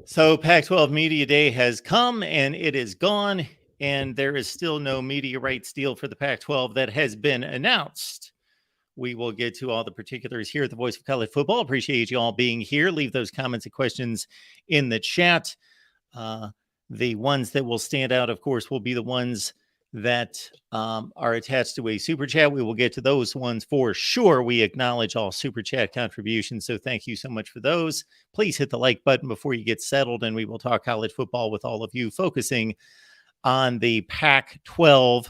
So Pac-12 Media Day has come and it is gone, and there is still no media rights deal for the Pac-12 that has been announced. We will get to all the particulars here at the Voice of College Football. Appreciate you all being here. Leave those comments and questions in the chat. The ones that will stand out, of course, will be the ones that are attached to a super chat. We will get to those ones for sure. We acknowledge all super chat contributions, so thank you so much for those. Please hit the like button before you get settled, and we will talk college football with all of you, focusing on the Pac-12,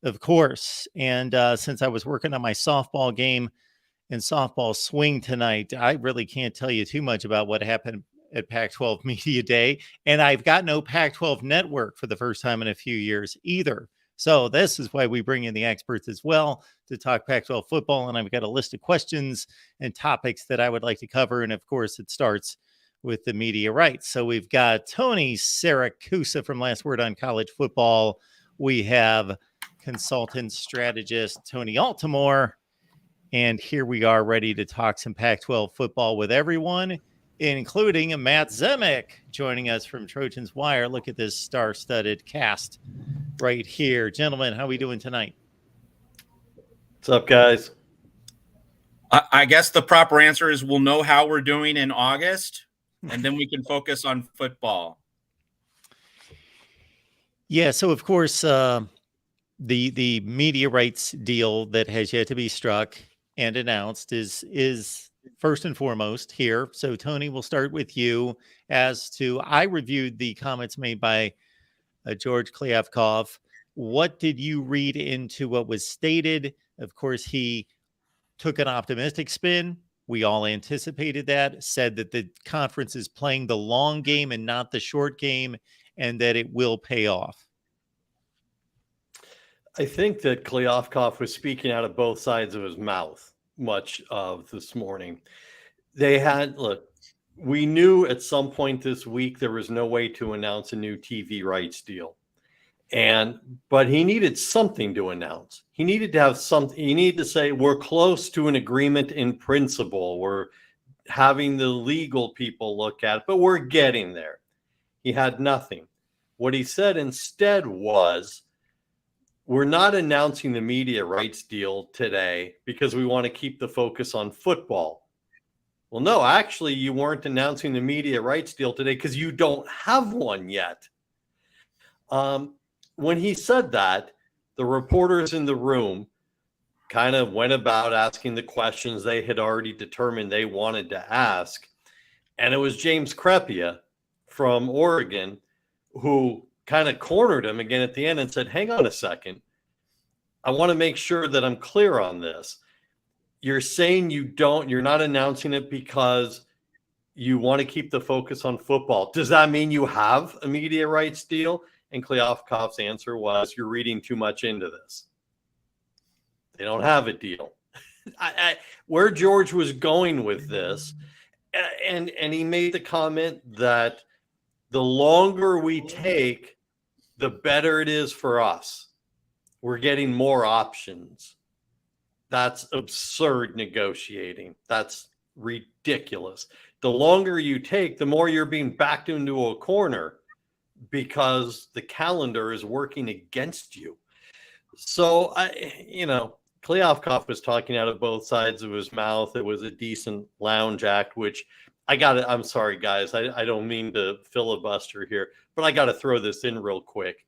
of course. And since I was working on my softball game and softball swing tonight, I really can't tell you too much about what happened at Pac-12 Media Day. And I've got no Pac-12 network for the first time in a few years either. So this is why we bring in the experts as well to talk Pac-12 football. And I've got a list of questions and topics that I would like to cover. And of course, it starts with the media rights. So we've got Tony Siracusa from Last Word on College Football. We have consultant strategist Tony Altimore. And here we are ready to talk some Pac-12 football with everyone, including Matt Zemek joining us from Trojans Wire. Look at this star-studded cast right here. Gentlemen, how are we doing tonight? What's up, guys? I guess the proper answer is we'll know how we're doing in August, and then we can focus on football. Yeah, so of course, the media rights deal that has yet to be struck and announced is first and foremost here. So Tony, we'll start with you as to, I reviewed the comments made by George Kliavkoff. What did you read into what was stated? Of course, he took an optimistic spin. We all anticipated that, said that the conference is playing the long game and not the short game, and that it will pay off. I think that Kliavkoff was speaking out of both sides of his mouth much of this morning. We knew at some point this week there was no way to announce a new TV rights deal. But he needed something to announce. He needed to have something. He needed to say, we're close to an agreement in principle. We're having the legal people look at it, but we're getting there. He had nothing. What he said instead was, we're not announcing the media rights deal today because we want to keep the focus on football. Well, no, actually, you weren't announcing the media rights deal today because you don't have one yet. When he said that, the reporters in the room kind of went about asking the questions they had already determined they wanted to ask. And it was James Crepea from Oregon who kind of cornered him again at the end and said, hang on a second. I want to make sure that I'm clear on this. You're saying you're not announcing it because you want to keep the focus on football. Does that mean you have a media rights deal? And Kliavkoff's answer was, you're reading too much into this. They don't have a deal. Where George was going with this, and he made the comment that the longer we take, the better it is for us. We're getting more options. That's absurd negotiating. That's ridiculous. The longer you take, the more you're being backed into a corner because the calendar is working against you. So, Kliavkoff was talking out of both sides of his mouth. It was a decent lounge act, which I'm sorry, guys. I don't mean to filibuster here, but I got to throw this in real quick.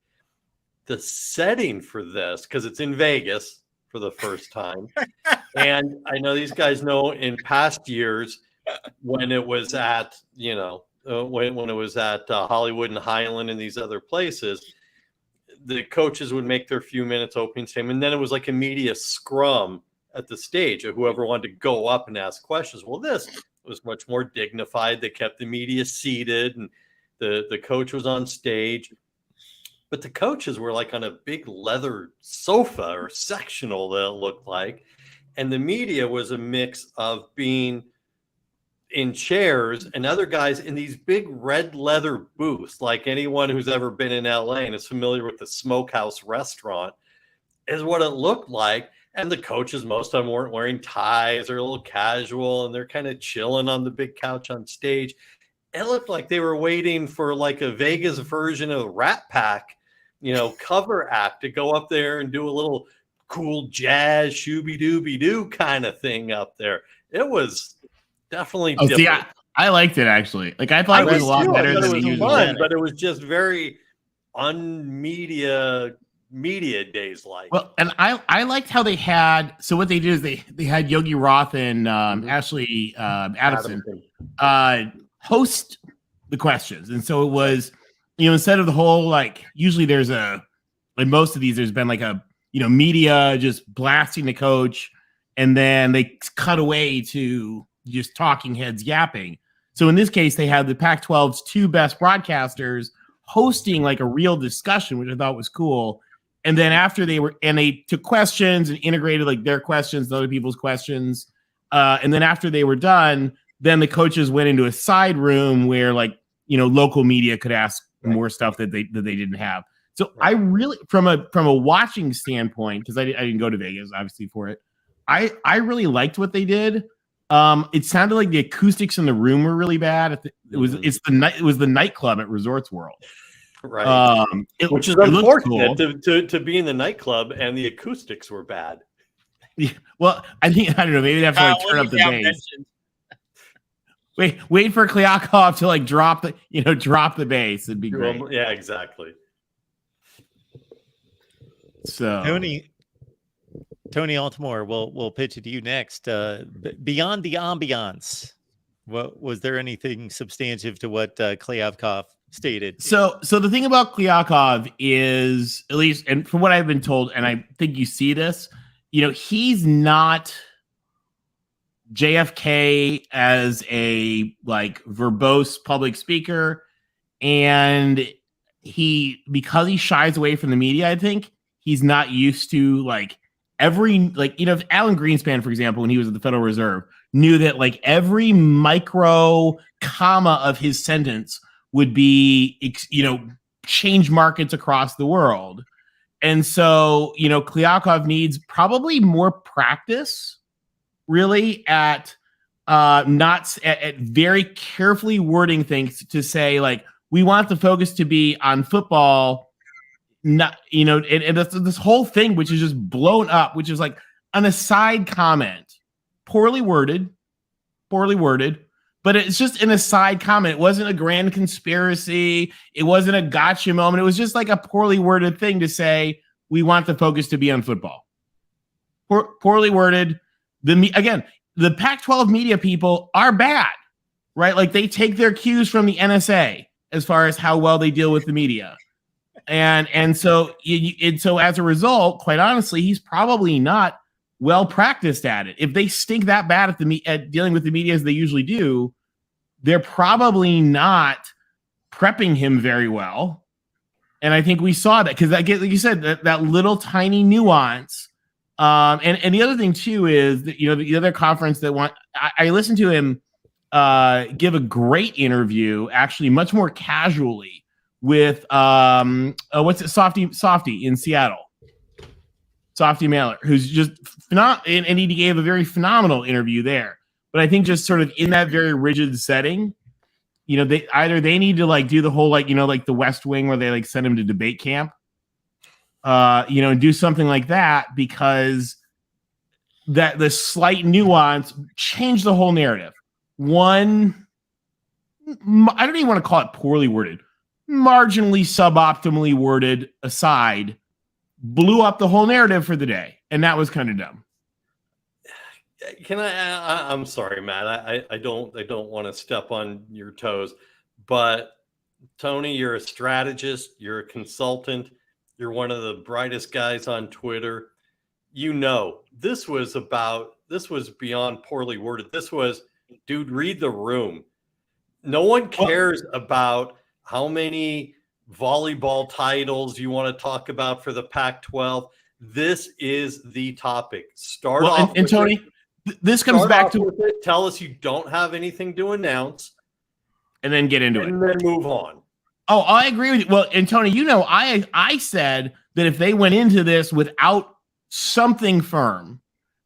The setting for this, because it's in Vegas for the first time. And I know these guys know in past years when it was at, when it was at Hollywood and Highland and these other places, the coaches would make their few minutes opening statement, and then it was like a media scrum at the stage of whoever wanted to go up and ask questions. Well, this was much more dignified. They kept the media seated, and the coach was on stage. But the coaches were like on a big leather sofa or sectional that it looked like. And the media was a mix of being in chairs and other guys in these big red leather booths. Like anyone who's ever been in LA and is familiar with the Smokehouse restaurant is what it looked like. And the coaches, most of them weren't wearing ties, or a little casual, and they're kind of chilling on the big couch on stage. it looked like they were waiting for like a Vegas version of Rat Pack, cover act to go up there and do a little cool jazz shooby dooby doo kind of thing up there. It was definitely different. See, I liked it actually. Like I thought it was a lot better than it the was usual. fun, but it was just very media days like. Well, and I liked how they had. So what they did is they had Yogi Roth and Ashley Adamson host the questions, and so it was instead of the whole like usually there's most of these there's been like a media just blasting the coach, and then they cut away to just talking heads yapping. So in this case, they had the Pac-12's two best broadcasters hosting like a real discussion, which I thought was cool. And then after they took questions and integrated like their questions and other people's questions. And then after they were done, then the coaches went into a side room where like, local media could ask more stuff that they didn't have. So I really, from a watching standpoint, because I didn't go to Vegas obviously for it, I really liked what they did. It sounded like the acoustics in the room were really bad. It was the nightclub at Resorts World, right? Which is unfortunate to be in the nightclub and the acoustics were bad. Yeah, well, I don't know. Maybe they have to like turn up the bass. Wait for Kliakov to like drop the bass. It'd be great. Yeah, exactly. So Tony Altimore, we'll pitch it to you next. Beyond the ambiance, was there anything substantive to what Kliakov stated? So the thing about Kliakov is, at least, and from what I've been told, and I think you see this, he's not JFK as a like verbose public speaker, and because he shies away from the media, I think he's not used to like every if Alan Greenspan, for example, when he was at the Federal Reserve, knew that like every micro comma of his sentence would be change markets across the world. And so, Kliakov needs probably more practice really at very carefully wording things to say like, we want the focus to be on football, not, and this whole thing, which is just blown up, which is like an aside comment, poorly worded, but it's just an aside comment. It wasn't a grand conspiracy. It wasn't a gotcha moment. It was just like a poorly worded thing to say, we want the focus to be on football. Poorly worded. The Pac-12 media people are bad, right? Like they take their cues from the NSA as far as how well they deal with the media. And so as a result, quite honestly, he's probably not well practiced at it. If they stink that bad at dealing with the media as they usually do, they're probably not prepping him very well. And I think we saw that because, like you said, that little tiny nuance. And the other thing too is that, the other conference that I listened to him give a great interview, actually much more casually with Softy in Seattle. Softy Mailer, who's just phenomenal, and he gave a very phenomenal interview there. But I think just sort of in that very rigid setting, they need to like do the whole like the West Wing where they like send him to debate camp, and do something like that, because that the slight nuance changed the whole narrative. One, I don't even want to call it poorly worded, marginally suboptimally worded aside blew up the whole narrative for the day, and that was kind of dumb. Can I'm sorry, Matt. I don't want to step on your toes, but Tony, you're a strategist, you're a consultant, you're one of the brightest guys on Twitter. This was beyond poorly worded. This was, dude, read the room. No one cares about how many volleyball titles you want to talk about for the Pac-12. This is the topic. Start off and Tony, this comes back to it. Tell us you don't have anything to announce, and then get into it, and then move on. Oh, I agree with you. Well, and Tony, I said that if they went into this without something firm,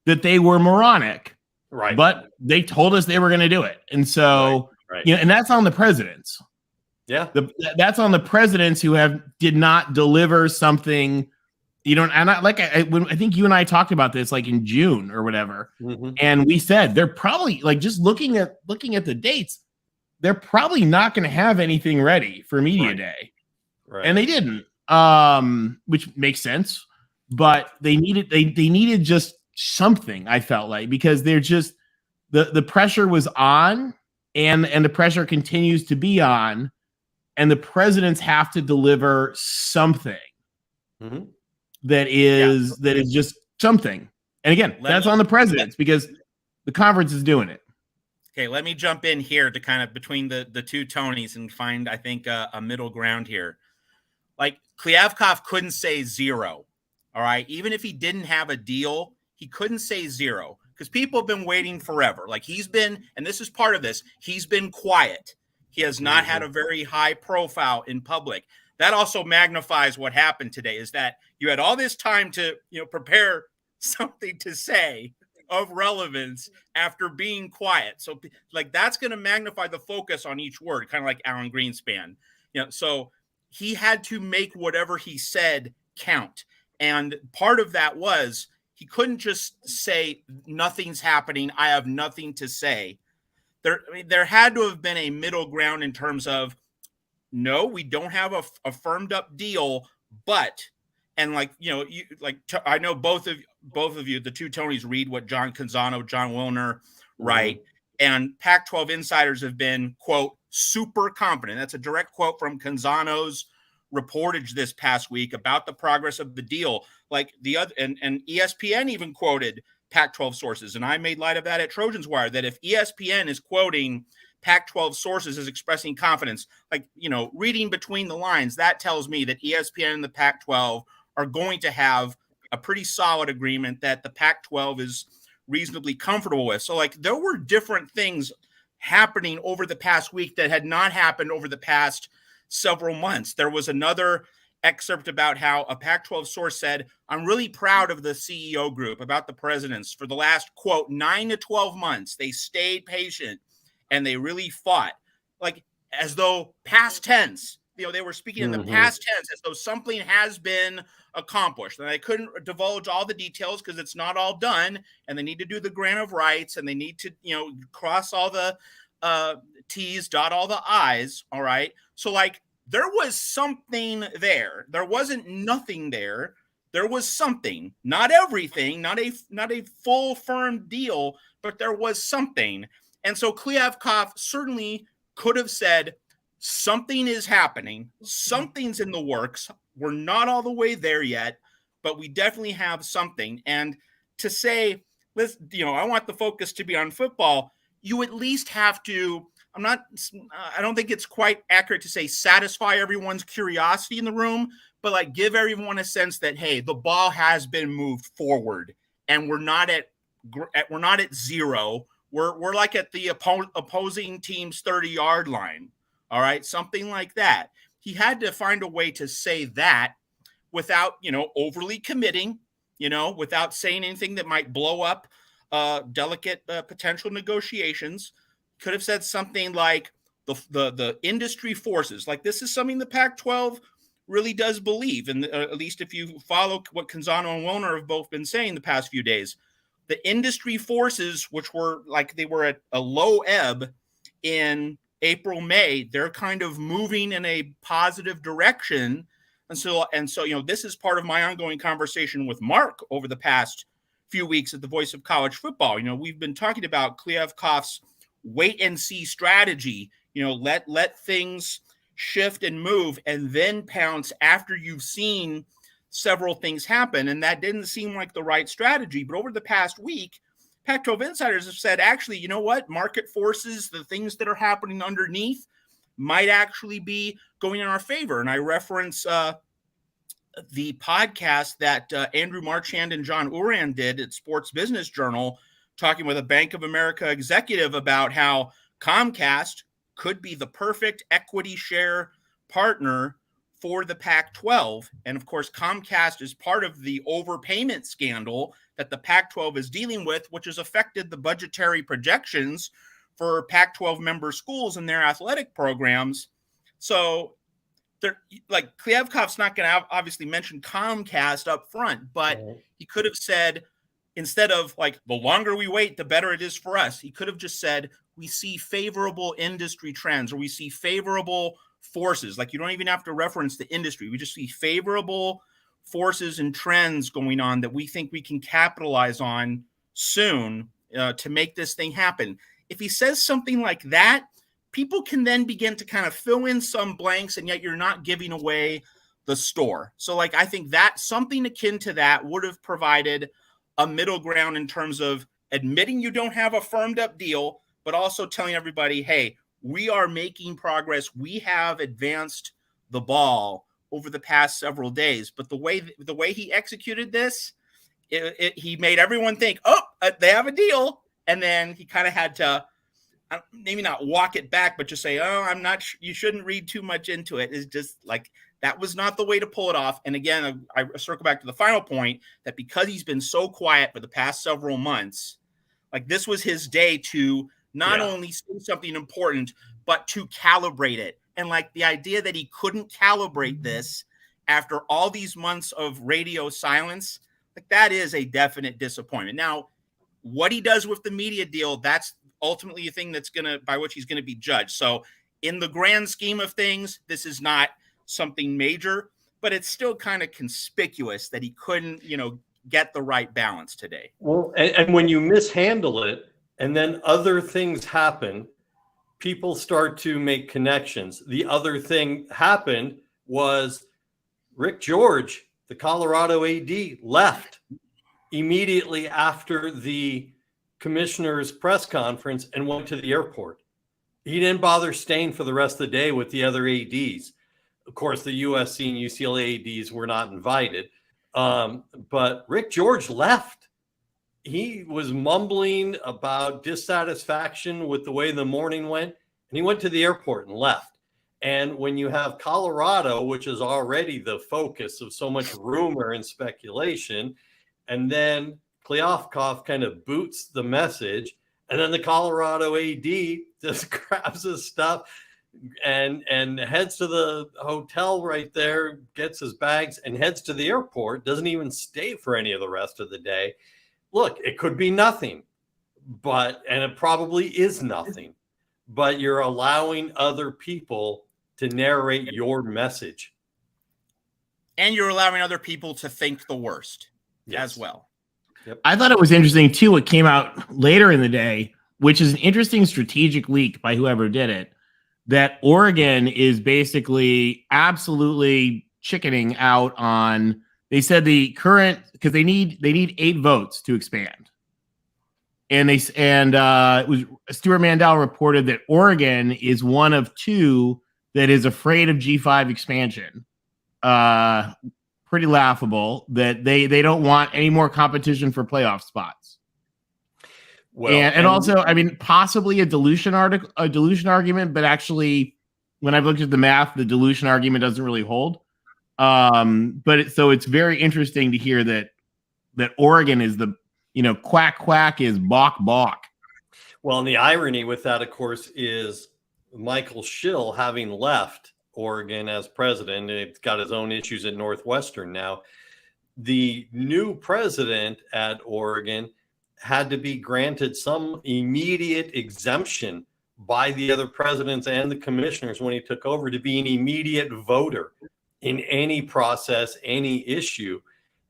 that they were moronic. Right. But they told us they were going to do it. And so, Right. You know, and that's on the presidents. Yeah. That's on the presidents who did not deliver something. You know, and I think you and I talked about this like in June or whatever, and we said they're probably like, just looking at the dates, they're probably not going to have anything ready for media day, and they didn't, which makes sense. But they needed just something. I felt like, because they're just the pressure was on, and the pressure continues to be on, and the presidents have to deliver something. That is just something. And again, that's on the presidents, because the conference is doing it. Okay, let me jump in here to kind of between the two Tonys and find, I think, a middle ground here. Like, Kliavkoff couldn't say zero, all right? Even if he didn't have a deal, he couldn't say zero, because people have been waiting forever. Like, he's been, and this is part of this, he's been quiet. He has not had a very high profile in public. That also magnifies what happened today, is that you had all this time to, prepare something to say of relevance after being quiet. So, like, that's going to magnify the focus on each word, kind of like Alan Greenspan. So he had to make whatever he said count. And part of that was he couldn't just say nothing's happening, I have nothing to say. There had to have been a middle ground in terms of, no, we don't have a firmed up deal, but, and like, I know both of you, the two Tonys, read what John Canzano, John Wilner write, and Pac-12 insiders have been, quote, super confident. That's a direct quote from Canzano's reportage this past week about the progress of the deal. Like the other, and ESPN even quoted Pac-12 sources, and I made light of that at Trojans Wire, that if ESPN is quoting Pac-12 sources as expressing confidence, like, reading between the lines, that tells me that ESPN and the Pac-12 are going to have a pretty solid agreement that the Pac-12 is reasonably comfortable with. So, like, there were different things happening over the past week that had not happened over the past several months. There was another excerpt about how a Pac-12 source said, I'm really proud of the CEO group, about the presidents, for the last, quote, 9 to 12 months. They stayed patient and they really fought, like, as though past tense, they were speaking in the past tense, as though something has been accomplished. And I couldn't divulge all the details because it's not all done, and they need to do the grant of rights, and they need to, cross all the T's, dot all the I's. All right. So, like, there was something there. There wasn't nothing there. There was something, not everything, not a full firm deal, but there was something. And so Kliavkoff certainly could have said, something is happening. Something's in the works. We're not all the way there yet, but we definitely have something. And to say, I want the focus to be on football, you at least have to, I don't think it's quite accurate to say satisfy everyone's curiosity in the room, but like give everyone a sense that, hey, the ball has been moved forward and we're not at zero. We're like at the opposing team's 30-yard line. All right. Something like that. He had to find a way to say that without, overly committing, without saying anything that might blow up delicate potential negotiations. Could have said something like the industry forces. Like, this is something the Pac-12 really does believe. And at least if you follow what Canzano and Wilner have both been saying the past few days, the industry forces, which were like, they were at a low ebb in April, May, they're kind of moving in a positive direction. And so, this is part of my ongoing conversation with Mark over the past few weeks at the Voice of College Football. We've been talking about Kliavkoff's wait and see strategy, let things shift and move and then pounce after you've seen several things happen. And that didn't seem like the right strategy. But over the past week, Pac-12 insiders have said, actually, you know what? Market forces, the things that are happening underneath might actually be going in our favor. And I reference the podcast that Andrew Marchand and John Uran did at Sports Business Journal, talking with a Bank of America executive about how Comcast could be the perfect equity share partner for the Pac-12. And of course, Comcast is part of the overpayment scandal that the Pac-12 is dealing with, which has affected the budgetary projections for Pac-12 member schools and their athletic programs. So they're like, Kliavkoff's not going to obviously mention Comcast up front, but he could have said, instead of like, the longer we wait, the better it is for us, he could have just said, we see favorable industry trends, or we see favorable forces. Like, you don't even have to reference the industry. We just see favorable forces and trends going on that we think we can capitalize on soon to make this thing happen. If he says something like that, people can then begin to kind of fill in some blanks, and yet you're not giving away the store. So like, I think that something akin to that would have provided a middle ground in terms of admitting you don't have a firmed up deal, but also telling everybody, hey, we are making progress. We have advanced the ball over the past several days. But the way he executed this, he made everyone think, oh, they have a deal. And then he kind of had to maybe not walk it back, but just say, oh, I'm not you shouldn't read too much into it. It's just like, that was not the way to pull it off. And again, I circle back to the final point, that because he's been so quiet for the past several months, like, this was his day to not only say something important, but to calibrate it. And like, the idea that he couldn't calibrate this after all these months of radio silence, like, that is a definite disappointment. Now, what he does with the media deal, that's ultimately a thing that's by which he's going to be judged. So in the grand scheme of things, this is not something major, but it's still kind of conspicuous that he couldn't, get the right balance today. Well, and when you mishandle it and then other things happen, people start to make connections. The other thing happened was Rick George, the Colorado AD, left immediately after the commissioner's press conference and went to the airport. He didn't bother staying for the rest of the day with the other ADs. Of course, the USC and UCLA ADs were not invited. But Rick George left. He was mumbling about dissatisfaction with the way the morning went, and he went to the airport and left. And when you have Colorado, which is already the focus of so much rumor and speculation, and then Kliavkoff kind of boots the message, and then the Colorado AD just grabs his stuff and heads to the hotel right there, gets his bags, and heads to the airport, doesn't even stay for any of the rest of the day. Look, it could be nothing, and it probably is nothing, but you're allowing other people to narrate your message. And you're allowing other people to think the worst as well. Yep. I thought it was interesting, too, what came out later in the day, which is an interesting strategic leak by whoever did it, that Oregon is basically absolutely chickening out on. They said the current, because they need 8 votes to expand, and it was Stuart Mandel reported that Oregon is one of 2 that is afraid of G5 expansion. Pretty laughable that they don't want any more competition for playoff spots. Well, and also, I mean, possibly a dilution argument, but actually, when I've looked at the math, the dilution argument doesn't really hold. So it's very interesting to hear that Oregon is the, quack is balk. Well, and the irony with that, of course, is Michael Schill having left Oregon as president, and it's got his own issues at Northwestern now. The new president at Oregon had to be granted some immediate exemption by the other presidents and the commissioners when he took over to be an immediate voter in any process, any issue.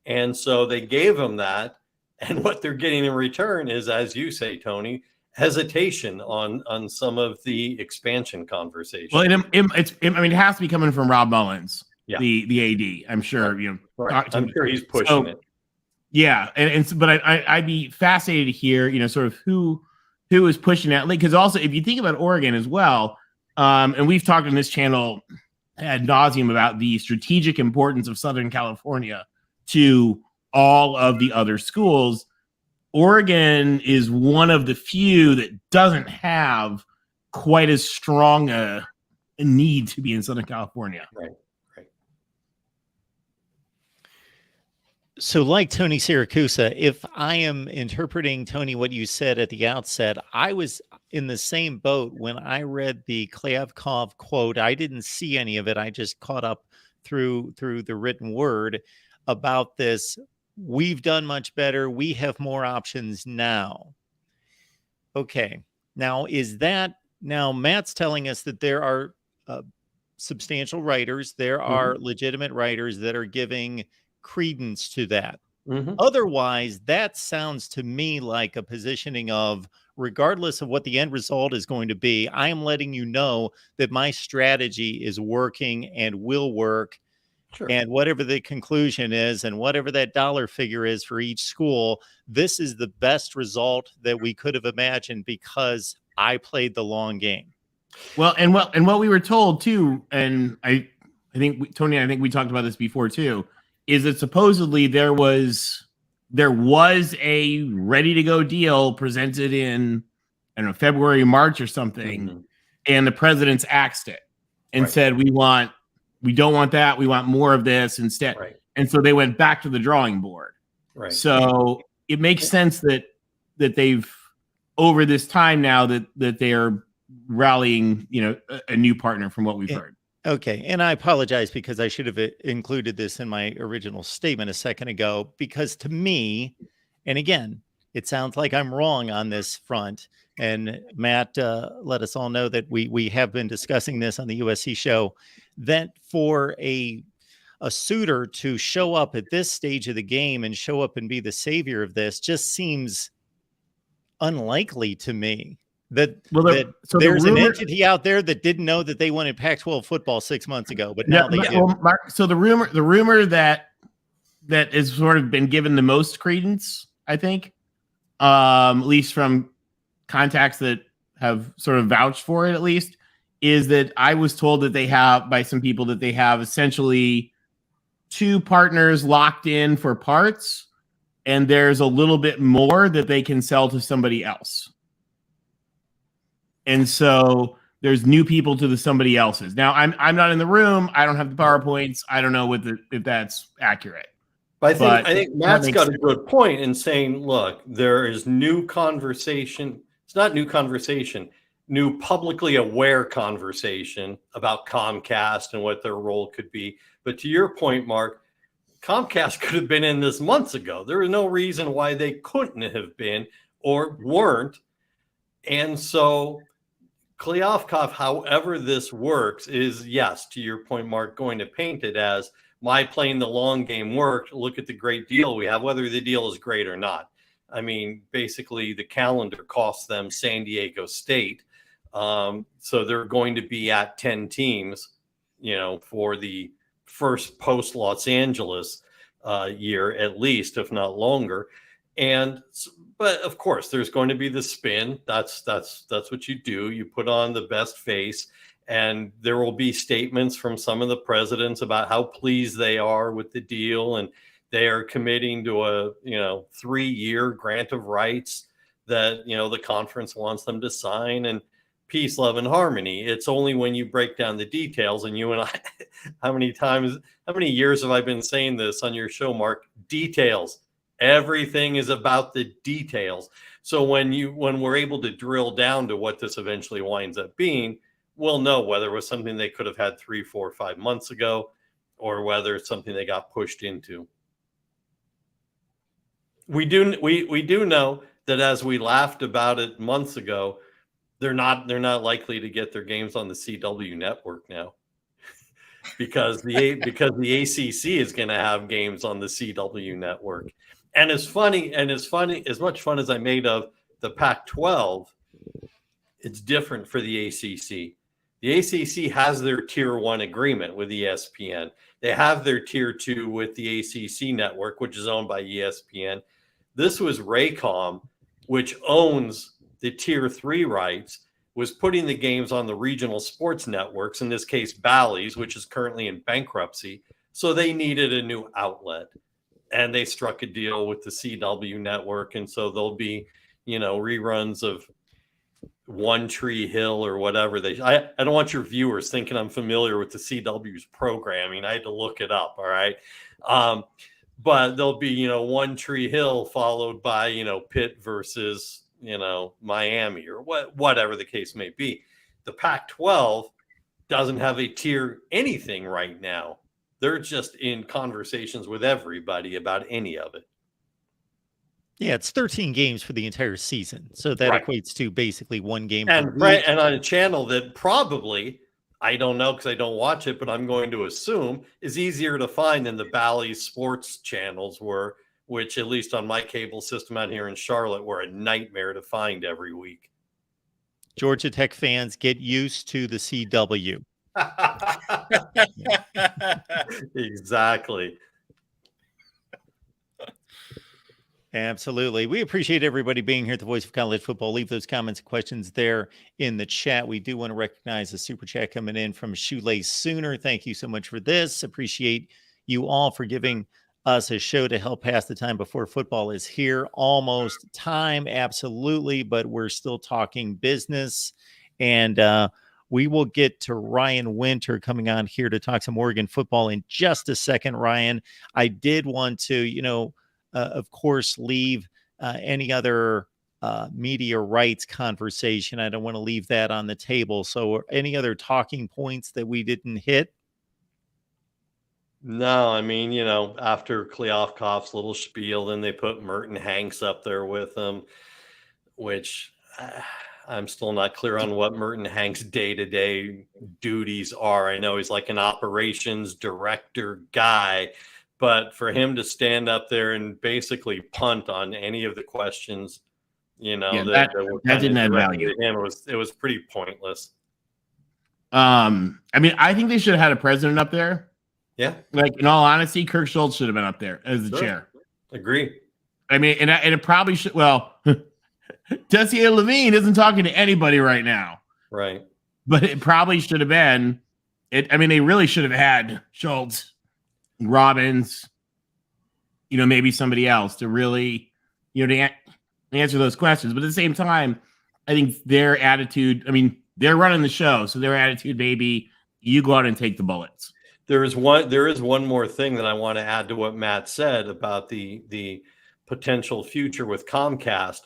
And so they gave him that. And what they're getting in return is, as you say, Tony, hesitation on some of the expansion conversation. Well, it has to be coming from Rob Mullins, the AD. I'm sure, right. I'm sure he's pushing it. Yeah, but I'd be fascinated to hear, sort of who is pushing that, because also if you think about Oregon as well, and we've talked on this channel ad nauseum about the strategic importance of Southern California to all of the other schools. Oregon is one of the few that doesn't have quite as strong a need to be in Southern California. Right. So like Tony Siracusa, if I am interpreting, Tony, what you said at the outset, in the same boat when I read the Klyavkov quote. I didn't see any of it. I just caught up through the written word about this. We've done much better. We have more options now. Okay. Now, Matt's telling us that there are substantial writers, there are legitimate writers that are giving credence to that. Otherwise, that sounds to me like a positioning of, regardless of what the end result is going to be, I am letting you know that my strategy is working and will work. Sure. And whatever the conclusion is and whatever that dollar figure is for each school, this is the best result that we could have imagined because I played the long game. Well, and what we were told too, and I think Tony, I think we talked about this before too, is that supposedly there was a ready to go deal presented in, I don't know, February, March or something, and the presidents axed it and said we don't want that, we want more of this instead. Right. And so they went back to the drawing board. Right. So it makes sense that they've, over this time now, that they are rallying, a new partner from what we've heard. Okay. And I apologize because I should have included this in my original statement a second ago, because to me, and again, it sounds like I'm wrong on this front. And Matt let us all know that we have been discussing this on the USC show, that for a suitor to show up at this stage of the game and show up and be the savior of this just seems unlikely to me. There's an entity out there that didn't know that they wanted Pac-12 football 6 months ago, but now they do. Well, Mark, so the rumor that has sort of been given the most credence, I think, at least from contacts that have sort of vouched for it, at least, is that I was told that they have, by some people, that they have essentially 2 partners locked in for parts, and there's a little bit more that they can sell to somebody else. And so there's new people to the somebody else's. Now I'm not in the room. I don't have the PowerPoints. I don't know if that's accurate. But I think Matt's got a good point in saying, look, there is new conversation. It's not new conversation, new publicly aware conversation about Comcast and what their role could be. But to your point, Mark, Comcast could have been in this months ago. There is no reason why they couldn't have been or weren't. And so Klyavkov, however this works, is, yes, to your point, Mark, going to paint it as my playing the long game worked. Look at the great deal we have, whether the deal is great or not. I mean, basically, the calendar costs them San Diego State. So they're going to be at 10 teams, for the first post Los Angeles year, at least, if not longer. But of course, there's going to be the spin. That's what you do. You put on the best face, and there will be statements from some of the presidents about how pleased they are with the deal, and they are committing to a 3-year grant of rights that the conference wants them to sign, and peace, love, and harmony. It's only when you break down the details, and you and I, how many years have I been saying this on your show, Mark? Details. Everything is about the details. So when we're able to drill down to what this eventually winds up being, we'll know whether it was something they could have had 3, 4, 5 months ago, or whether it's something they got pushed into. We do know that, as we laughed about it months ago, they're not likely to get their games on the CW network now, because the ACC is going to have games on the CW network. And as much fun as I made of the Pac-12, it's different for the ACC. The ACC has their Tier 1 agreement with ESPN. They have their Tier 2 with the ACC network, which is owned by ESPN. This was Raycom, which owns the Tier 3 rights, was putting the games on the regional sports networks, in this case, Bally's, which is currently in bankruptcy. So they needed a new outlet. And they struck a deal with the CW network. And so there'll be, reruns of One Tree Hill or whatever. I don't want your viewers thinking I'm familiar with the CW's programming. I had to look it up. All right. But there'll be, One Tree Hill followed by, Pitt versus, Miami or whatever the case may be. The Pac-12 doesn't have a tier anything right now. They're just in conversations with everybody about any of it. Yeah, it's 13 games for the entire season. So that equates to basically one game per week. And on a channel that probably, I don't know because I don't watch it, but I'm going to assume is easier to find than the Bally sports channels were, which at least on my cable system out here in Charlotte were a nightmare to find every week. Georgia Tech fans, get used to the CW. Exactly. Absolutely. We appreciate everybody being here at the Voice of College Football. Leave those comments and questions there in the chat. We do want to recognize the super chat coming in from Shoelace Sooner. Thank you so much for this. Appreciate you all for giving us a show to help pass the time before football is here. Almost time, absolutely, but we're still talking business. And we will get to Ryan Winter coming on here to talk some Oregon football in just a second. Ryan, I did want to, of course, leave any other media rights conversation. I don't want to leave that on the table. So any other talking points that we didn't hit? No, I mean, after Kleofkoff's little spiel, then they put Merton Hanks up there with him, which I'm still not clear on what Merton Hanks' day-to-day duties are. I know he's like an operations director guy, but for him to stand up there and basically punt on any of the questions, that didn't add value to him, it was pretty pointless. I mean, I think they should have had a president up there. Yeah. Like, in all honesty, Kirk Schultz should have been up there as the chair. Agree. I mean, and it probably should. Well, Tessier Levine isn't talking to anybody right now. Right. But it probably should have been. They really should have had Schultz, Robbins, maybe somebody else to really, to answer those questions. But at the same time, I think their attitude, they're running the show. So their attitude, maybe you go out and take the bullets. There is one more thing that I want to add to what Matt said about the potential future with Comcast.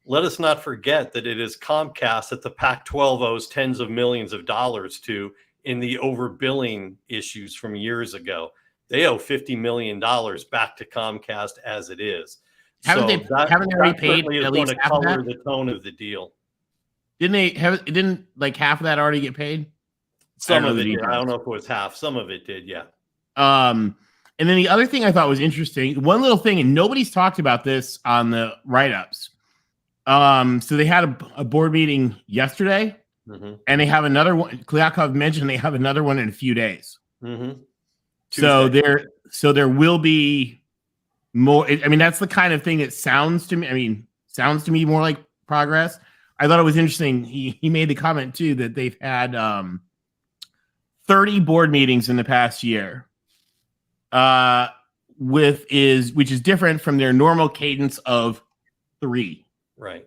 Let us not forget that it is Comcast that the Pac-12 owes tens of millions of dollars to in the overbilling issues from years ago. They owe $50 million back to Comcast as it is. Haven't they already paid at least half of that? The tone of the deal. Didn't like half of that already get paid? Some of it did. I don't know if it was half. Some of it did, yeah. And then the other thing I thought was interesting, one little thing, and nobody's talked about this on the write-ups. So they had a board meeting yesterday, and they have another one. Kleofkoff mentioned they have another one in a few days. Mm-hmm. So there will be more. That's the kind of thing that sounds to me more like progress. I thought it was interesting. He made the comment too that they've had 30 board meetings in the past year, which is different from their normal cadence of 3. Right.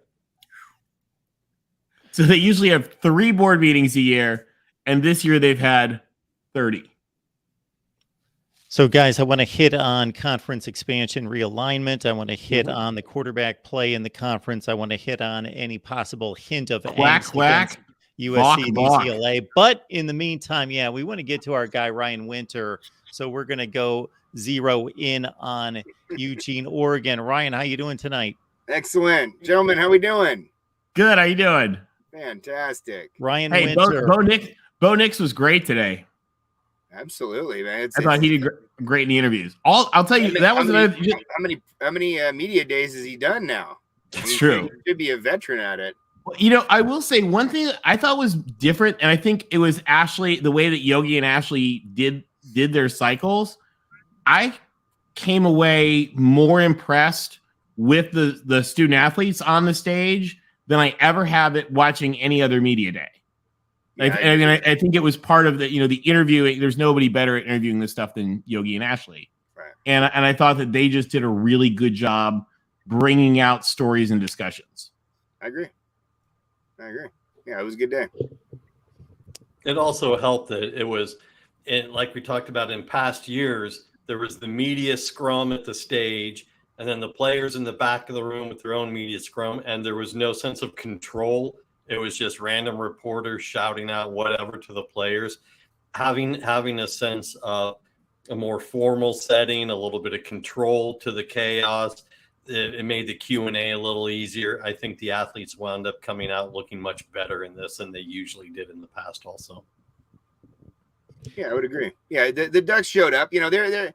So they usually have 3 board meetings a year, and this year they've had 30. So, guys, I want to hit on conference expansion realignment. I want to hit on the quarterback play in the conference. I want to hit on any possible hint of quack. USC and UCLA. But in the meantime, we want to get to our guy, Ryan Winter. So we're going to go zero in on Eugene, Oregon. Ryan, how you doing tonight? Excellent. Gentlemen, how we doing? Good. How you doing? Fantastic. Ryan Winter. Bo Nix was great today. Absolutely, man. I thought he did great in the interviews. I'll tell you, that was how many media days has he done now? That's true. He should be a veteran at it. I will say one thing that I thought was different, and I think it was Ashley, the way that Yogi and Ashley did their cycles. I came away more impressed with the student athletes on the stage than I ever have it watching any other media day. I think it was part of the interviewing. There's nobody better at interviewing this stuff than Yogi and Ashley. Right. And I thought that they just did a really good job bringing out stories and discussions. I agree. Yeah, it was a good day. It also helped that it was, like we talked about in past years, there was the media scrum at the stage, and then the players in the back of the room with their own media scrum, and there was no sense of control. It was just random reporters shouting out whatever to the players. Having a sense of a more formal setting, a little bit of control to the chaos, it made the Q&A a little easier. I think the athletes wound up coming out looking much better in this than they usually did in the past also. Yeah, I would agree. Yeah, the Ducks showed up. You know, the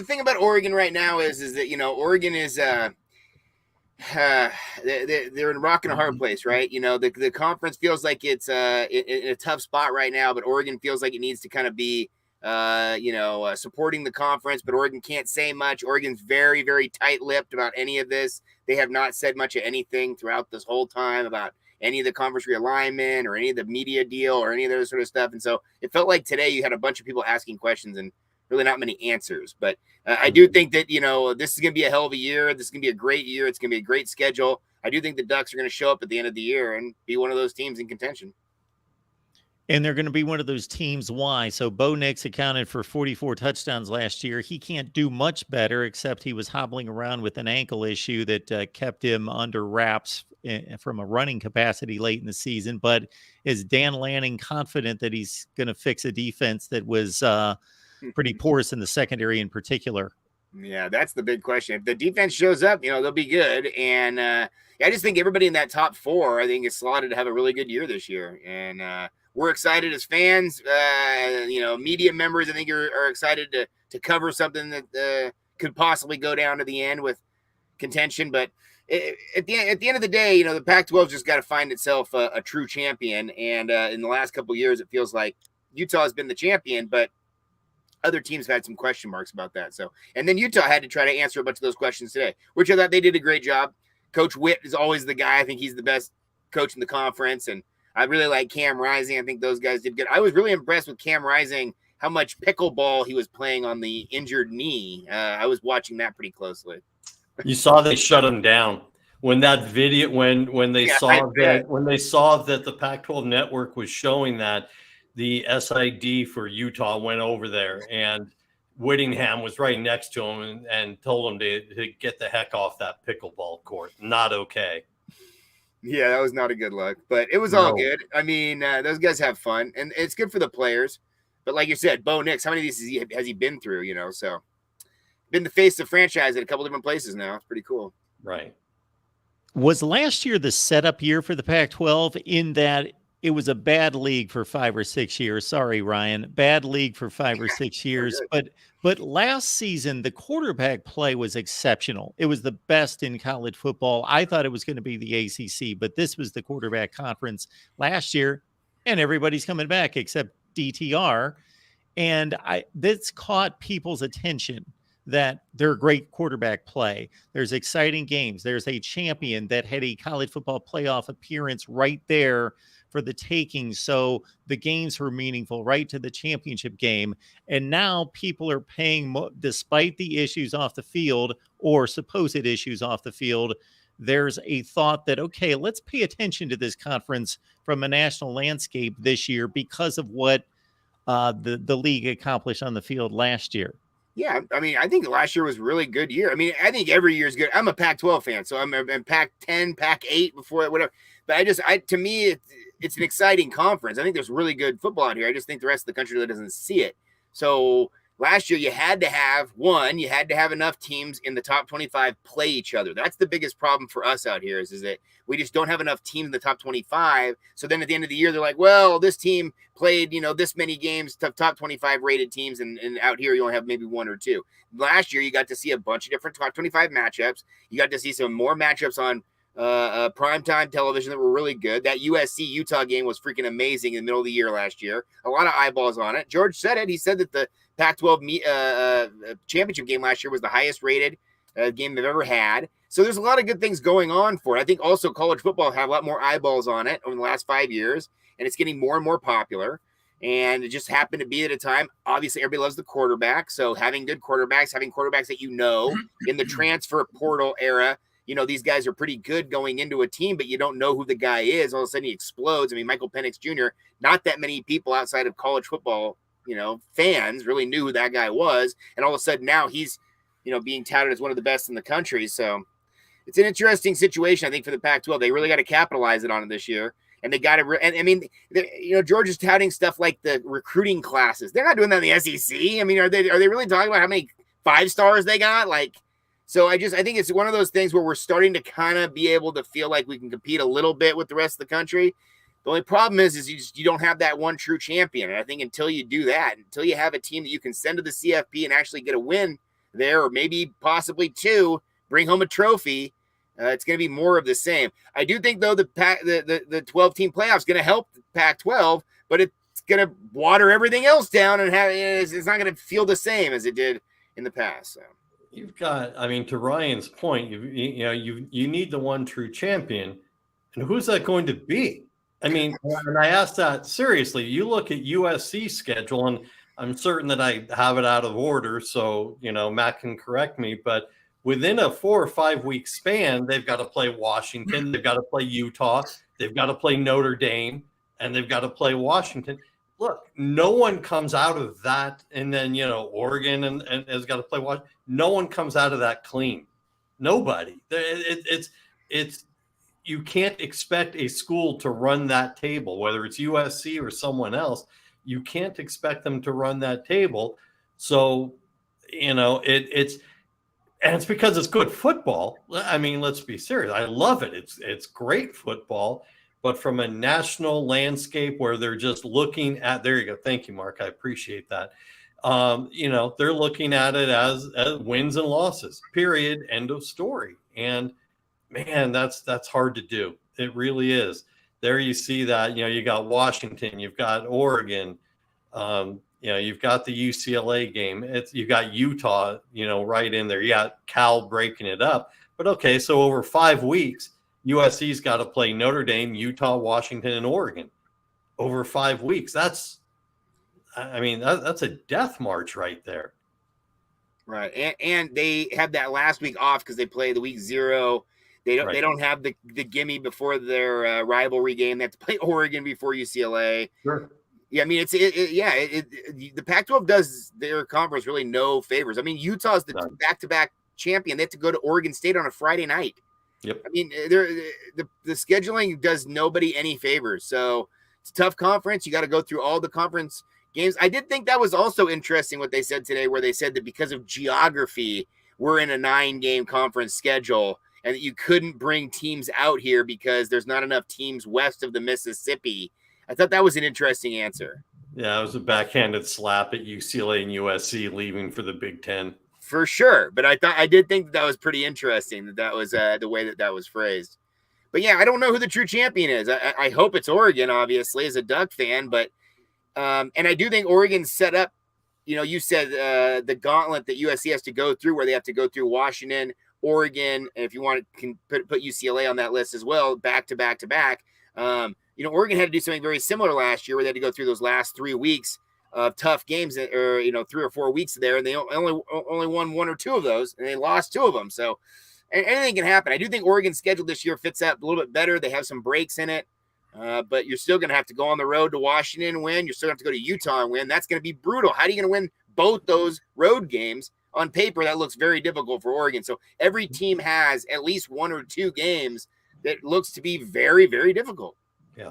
thing about Oregon right now is that, you know, Oregon is they're in a rock and a hard place, right? You know, the conference feels like it's in a tough spot right now, but Oregon feels like it needs to kind of be supporting the conference, but Oregon can't say much. Oregon's very, very tight-lipped about any of this. They have not said much of anything throughout this whole time about any of the conference realignment or any of the media deal or any of those sort of stuff. And so it felt like today you had a bunch of people asking questions and really not many answers. But I do think that, you know, this is going to be a hell of a year. This is going to be a great year. It's going to be a great schedule. I do think the Ducks are going to show up at the end of the year and be one of those teams in contention. And they're going to be one of those teams. Why? So Bo Nix accounted for 44 touchdowns last year. He can't do much better, except he was hobbling around with an ankle issue that kept him under wraps from a running capacity late in the season. But is Dan Lanning confident that he's going to fix a defense that was pretty porous in the secondary in particular? Yeah, that's the big question. If the defense shows up, you know, they'll be good. And I just think everybody in that top four, I think, is slotted to have a really good year this year. And we're excited as fans. You know, media members, I think, are excited to cover something that could possibly go down to the end with contention. But at the end of the day, you know, the Pac-12 just got to find itself a true champion. And in the last couple of years, it feels like Utah has been the champion, but other teams have had some question marks about that. So, and then Utah had to try to answer a bunch of those questions today, which I thought they did a great job. Coach Witt is always the guy. I think he's the best coach in the conference. And I really like Cam Rising. I think those guys did good. I was really impressed with Cam Rising, how much pickleball he was playing on the injured knee. I was watching that pretty closely. You saw they shut him down when that video when they saw that the Pac-12 network was showing that the SID for Utah went over there and Whittingham was right next to him and told him to get the heck off that pickleball court. Not okay. Yeah, that was not a good look, but it was all good. I mean, those guys have fun, and it's good for the players. But like you said, Bo Nix, how many of these has he been through? You know, so been the face of the franchise at a couple different places now. It's pretty cool. Right. Was last year the setup year for the Pac-12 in that it was a bad league for 5 or 6 years? Sorry, Ryan. Bad league for 5 or 6 years. But last season, the quarterback play was exceptional. It was the best in college football. I thought it was going to be the ACC, but this was the quarterback conference last year, and everybody's coming back except DTR. And this caught people's attention that they're great quarterback play. There's exciting games. There's a champion that had a college football playoff appearance right there for the taking. So the games were meaningful right to the championship game. And now people are paying, despite the issues off the field or supposed issues off the field, there's a thought that, okay, let's pay attention to this conference from a national landscape this year because of what the league accomplished on the field last year. Yeah, I mean, I think last year was a really good year. I mean, I think every year is good. I'm a Pac-12 fan, so I'm Pac-10, Pac-8 before whatever. But to me, it's an exciting conference. I think there's really good football out here. I just think the rest of the country really doesn't see it. So last year, you had to have enough teams in the top 25 play each other. That's the biggest problem for us out here is that we just don't have enough teams in the top 25. So then at the end of the year, they're like, well, this team played, you know, this many games, top 25 rated teams. And out here, you only have maybe 1 or 2. Last year, you got to see a bunch of different top 25 matchups. You got to see some more matchups on primetime television that were really good. That USC Utah game was freaking amazing in the middle of the year last year. A lot of eyeballs on it. George said it. He said that the Pac-12 championship game last year was the highest rated game they've ever had. So there's a lot of good things going on for it. I think also college football had a lot more eyeballs on it over the last 5 years, and it's getting more and more popular. And it just happened to be at a time, obviously everybody loves the quarterback. So having good quarterbacks, having quarterbacks that you know in the transfer portal era, you know, these guys are pretty good going into a team, but you don't know who the guy is. All of a sudden he explodes. I mean, Michael Penix Jr., not that many people outside of college football, you know, fans really knew who that guy was. And all of a sudden now he's being touted as one of the best in the country. So it's an interesting situation, I think, for the Pac-12. They really got to capitalize on it this year. And they got to, and I mean, Georgia's touting stuff like the recruiting classes. They're not doing that in the SEC. I mean, are they really talking about how many 5-stars they got? So I think it's one of those things where we're starting to kind of be able to feel like we can compete a little bit with the rest of the country. The only problem is you don't have that one true champion. And I think until you do that, until you have a team that you can send to the CFP and actually get a win there, or maybe possibly 2, bring home a trophy, it's going to be more of the same. I do think, though, the 12-team playoff is going to help the Pac-12, but it's going to water everything else down, and it's not going to feel the same as it did in the past. So you've got, I mean, to Ryan's point, you need the one true champion, and who's that going to be? I mean, and I asked that seriously. You look at USC's schedule, and I'm certain that I have it out of order, so Matt can correct me, but within a 4 or 5 week span, they've got to play Washington, they've got to play Utah, they've got to play Notre Dame, and they've got to play Washington. Look, no one comes out of that, and then Oregon and has got to play Washington. No one comes out of that clean. Nobody. It's you can't expect a school to run that table, whether it's USC or someone else. You can't expect them to run that table. So it's. And it's because it's good football. I mean, let's be serious. I love it. It's great football. But from a national landscape where they're just looking at, there you go. Thank you, Mark. I appreciate that. They're looking at it as wins and losses, period, end of story. And man, that's hard to do. It really is. There you see that, you got Washington, you've got Oregon, you've got the UCLA game. You've got Utah, right in there. You got Cal breaking it up. But okay, so over 5 weeks, USC's got to play Notre Dame, Utah, Washington, and Oregon. Over 5 weeks. That's a death march right there. Right, and they have that last week off because they play the week 0. They don't have the gimme before their rivalry game. They have to play Oregon before UCLA. Sure. Yeah, I mean, the Pac-12 does their conference really no favors. I mean, Utah's the back-to-back champion. They have to go to Oregon State on a Friday night. Yep. I mean, the scheduling does nobody any favors. So it's a tough conference. You got to go through all the conference games. I did think that was also interesting what they said today, where they said that because of geography, we're in a 9-game conference schedule, and that you couldn't bring teams out here because there's not enough teams west of the Mississippi. I thought that was an interesting answer. Yeah, it was a backhanded slap at UCLA and USC leaving for the Big Ten. For sure. But I did think that was pretty interesting that was the way that was phrased. But yeah, I don't know who the true champion is. I hope it's Oregon, obviously, as a Duck fan. But and I do think Oregon's set up, you said the gauntlet that USC has to go through, where they have to go through Washington, Oregon, and if you want to put UCLA on that list as well, back to back to back. Oregon had to do something very similar last year, where they had to go through those last 3 weeks of tough games, or 3 or 4 weeks there, and they only won 1 or 2 of those, and they lost 2 of them. So anything can happen. I do think Oregon's schedule this year fits that a little bit better. They have some breaks in it, but you're still going to have to go on the road to Washington and win. You're still going to have to go to Utah and win. That's going to be brutal. How are you going to win both those road games? On paper, that looks very difficult for Oregon. So every team has at least 1 or 2 games that looks to be very, very difficult. Yeah.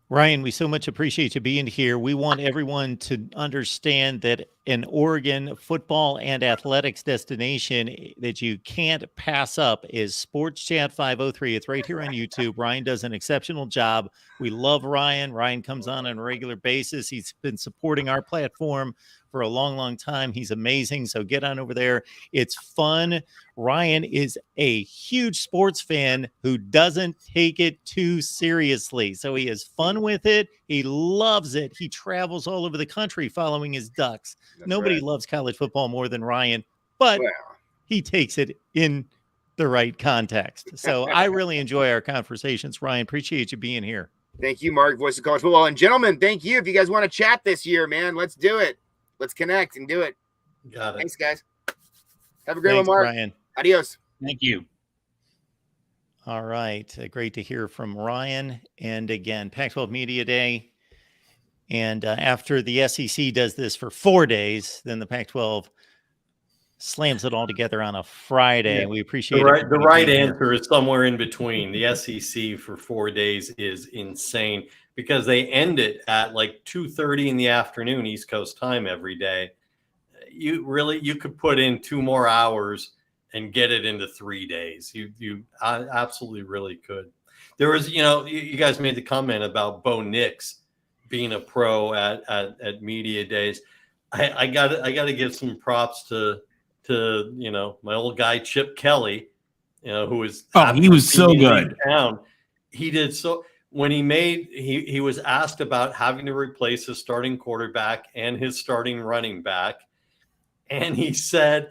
Ryan, we so much appreciate you being here. We want everyone to understand that an Oregon football and athletics destination that you can't pass up is Sports Chat 503. It's right here on YouTube. Ryan does an exceptional job. We love Ryan. Ryan comes on a regular basis. He's been supporting our platform for a long, long time. He's amazing. So get on over there. It's fun. Ryan is a huge sports fan who doesn't take it too seriously. So he has fun with it. He loves it. He travels all over the country following his Ducks. That's Nobody right. loves college football more than Ryan, but Well, he takes it in the right context. So I really enjoy our conversations. Ryan, appreciate you being here. thank you, Mark, voice of college football. And gentlemen, thank you. If you guys want to chat this year, man, let's do it. Let's connect and do it. Got it. Thanks, guys. Have a great Thanks, one, Mark. Ryan. Adios. Thank you. All right. Great to hear from Ryan. And again, Pac-12 Media Day. And after the SEC does this for 4 days, then the Pac-12 slams it all together on a Friday. Yeah. We appreciate the right answer is somewhere in between. The SEC for 4 days is insane because they end it at like 2:30 in the afternoon East Coast time every day. You could put in 2 more hours and get it into 3 days. You absolutely really could. There was, you guys made the comment about Bo Nix being a pro at media days. I got to give some props to my old guy Chip Kelly, who was he was so good. He did so when he was asked about having to replace his starting quarterback and his starting running back, and he said,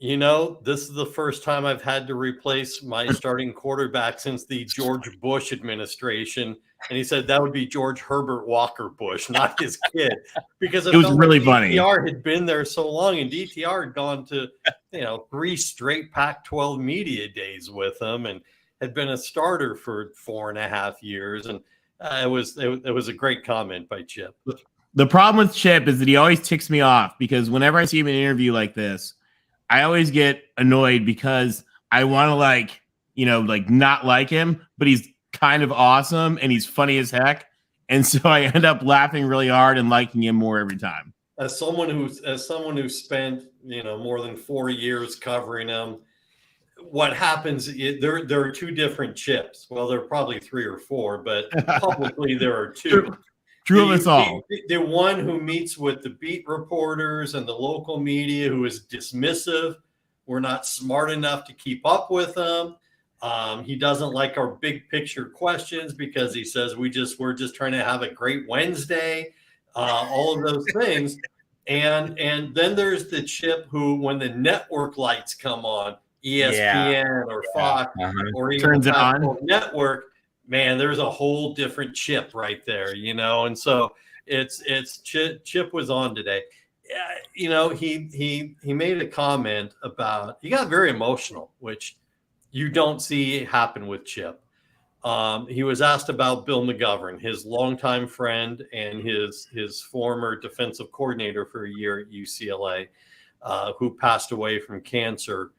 this is the first time I've had to replace my starting quarterback since the George Bush administration. And he said that would be George Herbert Walker Bush, not his kid, because it was really funny. DTR had been there so long, and DTR had gone to 3 straight Pac-12 media days with him, and had been a starter for 4.5 years. And it was a great comment by Chip. The problem with Chip is that he always ticks me off because whenever I see him in an interview like this, I always get annoyed because I want to not like him, but he's kind of awesome and he's funny as heck. And so I end up laughing really hard and liking him more every time. As someone who spent, more than 4 years covering him, what happens is there are 2 different Chips. Well, there are probably 3 or 4, but publicly there are 2. True of us all. The one who meets with the beat reporters and the local media, who is dismissive. We're not smart enough to keep up with them. He doesn't like our big picture questions because he says we're just trying to have a great Wednesday. All of those things. And then there's the Chip who, when the network lights come on, ESPN or Fox or even turns it on on network, man, there's a whole different Chip right there, and so it's Chip was on today. He made a comment about, he got very emotional, which you don't see happen with Chip. He was asked about Bill McGovern, his longtime friend and his former defensive coordinator for a year at UCLA, who passed away from cancer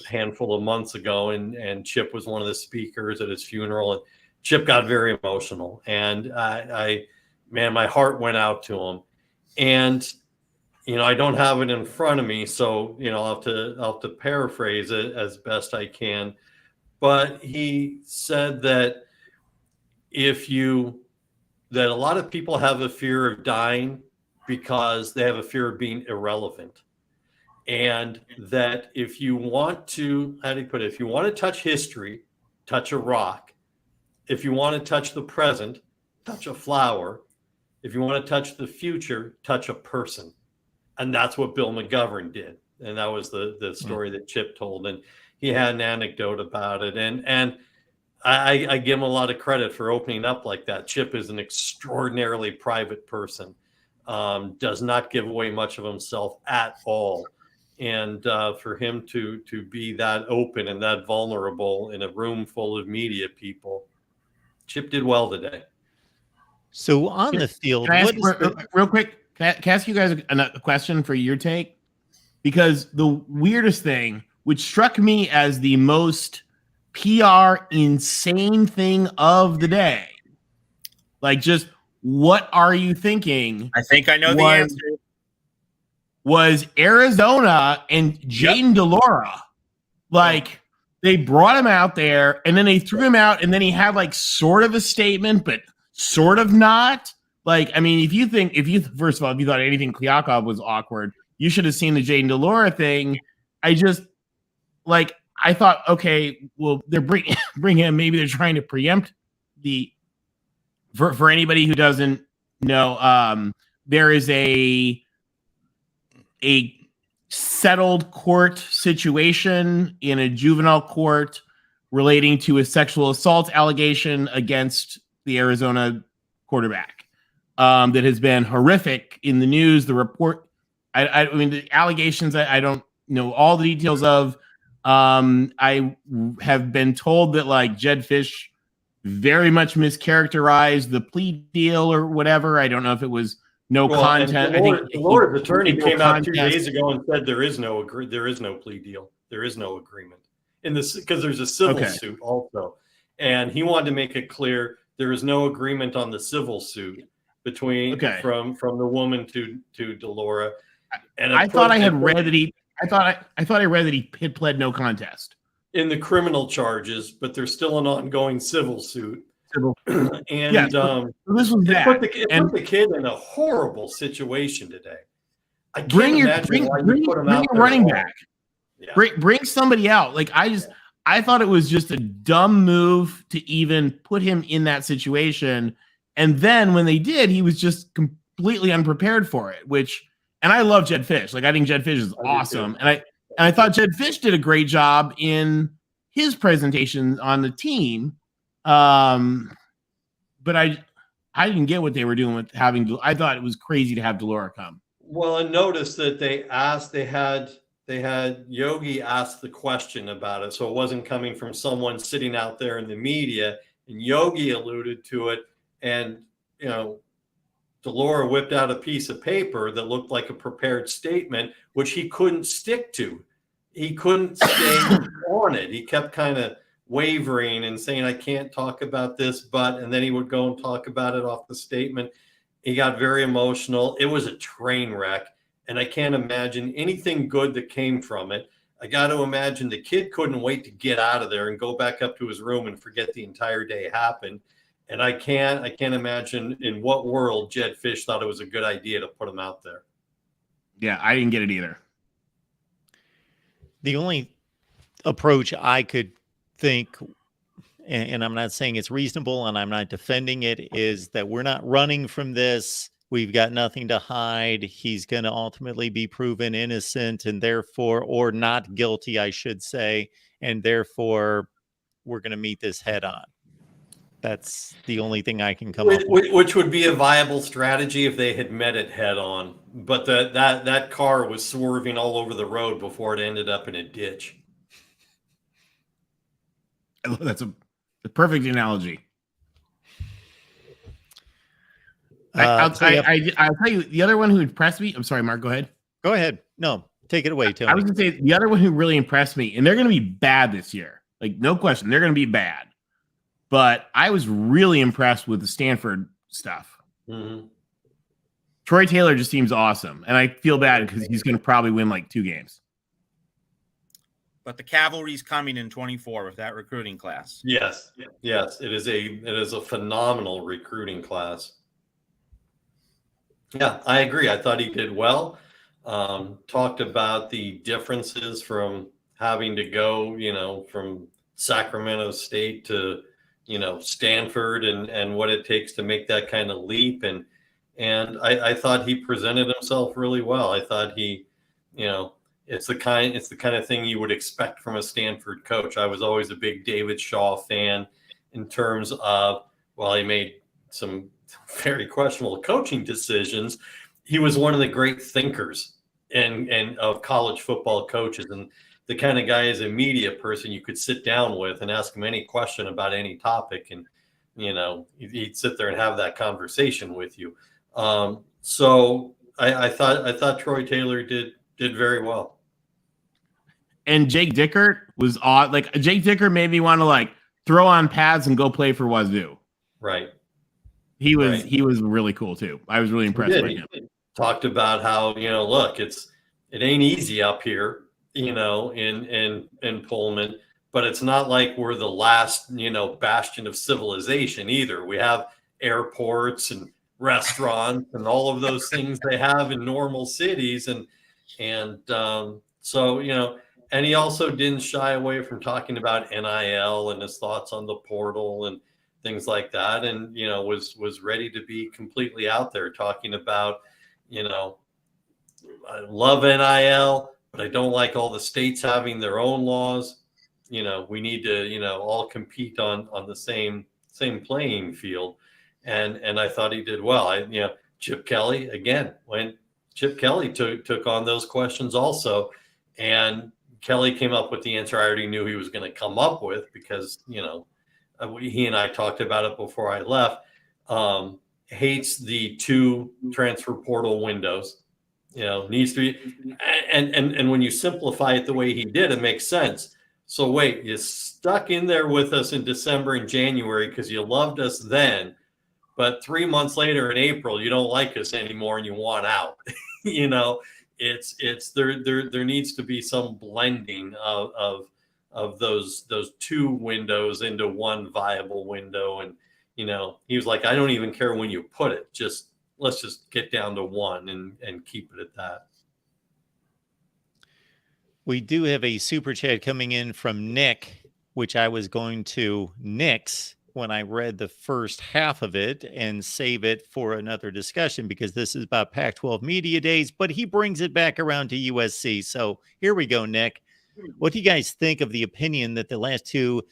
handful of months ago, and Chip was one of the speakers at his funeral, and Chip got very emotional, and my heart went out to him. And I don't have it in front of me, so I'll have to paraphrase it as best I can, but he said that that a lot of people have a fear of dying because they have a fear of being irrelevant. And that if you want to, how do you put it? If you want to touch history, touch a rock. If you want to touch the present, touch a flower. If you want to touch the future, touch a person. And that's what Bill McGovern did. And that was the story that Chip told. And he had an anecdote about it. And I give him a lot of credit for opening up like that. Chip is an extraordinarily private person, does not give away much of himself at all. And for him to be that open and that vulnerable in a room full of media people, Chip did well today. So on the field, real quick, can I ask you guys a question for your take? Because the weirdest thing, which struck me as the most PR insane thing of the day, like just what are you thinking? I think I know the answer. Was Arizona and Jayden DeLaura. Like they brought him out there and then they threw him out and then he had like sort of a statement, but sort of not. Like, I mean, first of all, if you thought anything Kliakov was awkward, you should have seen the Jayden DeLaura thing. I thought, okay, well, they're bring him. Maybe they're trying to preempt for anybody who doesn't know, there is a settled court situation in a juvenile court relating to a sexual assault allegation against the Arizona quarterback that has been horrific in the news. The report, I mean, the allegations, I don't know all the details of. I have been told that like Jed Fish very much mischaracterized the plea deal or whatever. I don't know if it was no content. I think Laura's attorney no came out 2 contest. days ago and said there is no plea deal. There is no agreement in this because there's a civil suit also, and he wanted to make it clear there is no agreement on the civil suit between from the woman to Delora. And I thought I had read that he. I thought I read that he had pled no contest in the criminal charges, but there's still an ongoing civil suit. And yes, so this was it that. put the kid in a horrible situation today. I can't Bring your running back. Yeah. Bring somebody out. Like I thought it was just a dumb move to even put him in that situation. And then when they did, he was just completely unprepared for it, and I love Jedd Fisch. Like I think Jedd Fisch is awesome. And I thought Jedd Fisch did a great job in his presentation on the team. But I didn't get what they were doing with having. I thought it was crazy to have Delora come. Well, and notice that they had Yogi ask the question about it, so it wasn't coming from someone sitting out there in the media. And Yogi alluded to it, and Delora whipped out a piece of paper that looked like a prepared statement, which he couldn't stick to. He couldn't stay on it. He kept kind of wavering and saying, I can't talk about this, and then he would go and talk about it off the statement. He got very emotional. It was a train wreck, and I can't imagine anything good that came from it. I got to imagine the kid couldn't wait to get out of there and go back up to his room and forget the entire day happened. And I can't imagine in what world Jedd Fisch thought it was a good idea to put him out there. Yeah, I didn't get it either. The only approach I could think, and I'm not saying it's reasonable and I'm not defending it, is that we're not running from this. We've got nothing to hide. He's going to ultimately be proven innocent and therefore, or not guilty, I should say, and therefore we're going to meet this head on. That's the only thing I can come up with. Which would be a viable strategy if they had met it head on. But that car was swerving all over the road before it ended up in a ditch. That's a perfect analogy. I'll tell you the other one who impressed me. I'm sorry, Mark, go ahead. Go ahead. No, take it away, Tony. I was going to say the other one who really impressed me, and they're going to be bad this year. Like, no question, they're going to be bad. But I was really impressed with the Stanford stuff. Mm-hmm. Troy Taylor just seems awesome. And I feel bad because he's going to probably win like 2 games. But the cavalry's coming in 24 with that recruiting class. Yes. It is a phenomenal recruiting class. Yeah, I agree. I thought he did well. Talked about the differences from having to go, from Sacramento State to, Stanford and what it takes to make that kind of leap. And I thought he presented himself really well. I thought he, it's the kind of thing you would expect from a Stanford coach. I was always a big David Shaw fan in terms of, while he made some very questionable coaching decisions, he was one of the great thinkers and of college football coaches, and the kind of guy as a media person you could sit down with and ask him any question about any topic, and he'd sit there and have that conversation with you. So I thought Troy Taylor did very well. And Jake Dickert was odd. Like, Jake Dickert made me want to throw on pads and go play for Wazoo. Right. He was really cool too. I was really impressed by him. He talked about how, look, it ain't easy up here, in Pullman, but it's not like we're the last, bastion of civilization either. We have airports and restaurants and all of those things they have in normal cities. So, and he also didn't shy away from talking about NIL and his thoughts on the portal and things like that. And, was ready to be completely out there talking about, I love NIL, but I don't like all the states having their own laws. We need to, all compete on the same playing field. And I thought he did well. Chip Kelly, again, when Chip Kelly took on those questions also, and Kelly came up with the answer I already knew he was going to come up with because, he and I talked about it before I left. hates the 2 transfer portal windows. Needs to be, and when you simplify it the way he did, it makes sense. So wait, you stuck in there with us in December and January because you loved us then, but 3 months later in April, you don't like us anymore and you want out. It's there needs to be some blending of those 2 windows into one viable window. And he was like, I don't even care when you put it, let's just get down to 1 and keep it at that. We do have a super chat coming in from Nick, which I was going to nix when I read the first half of it and save it for another discussion, because this is about Pac-12 media days, but he brings it back around to USC. So here we go, Nick. What do you guys think of the opinion that the last 2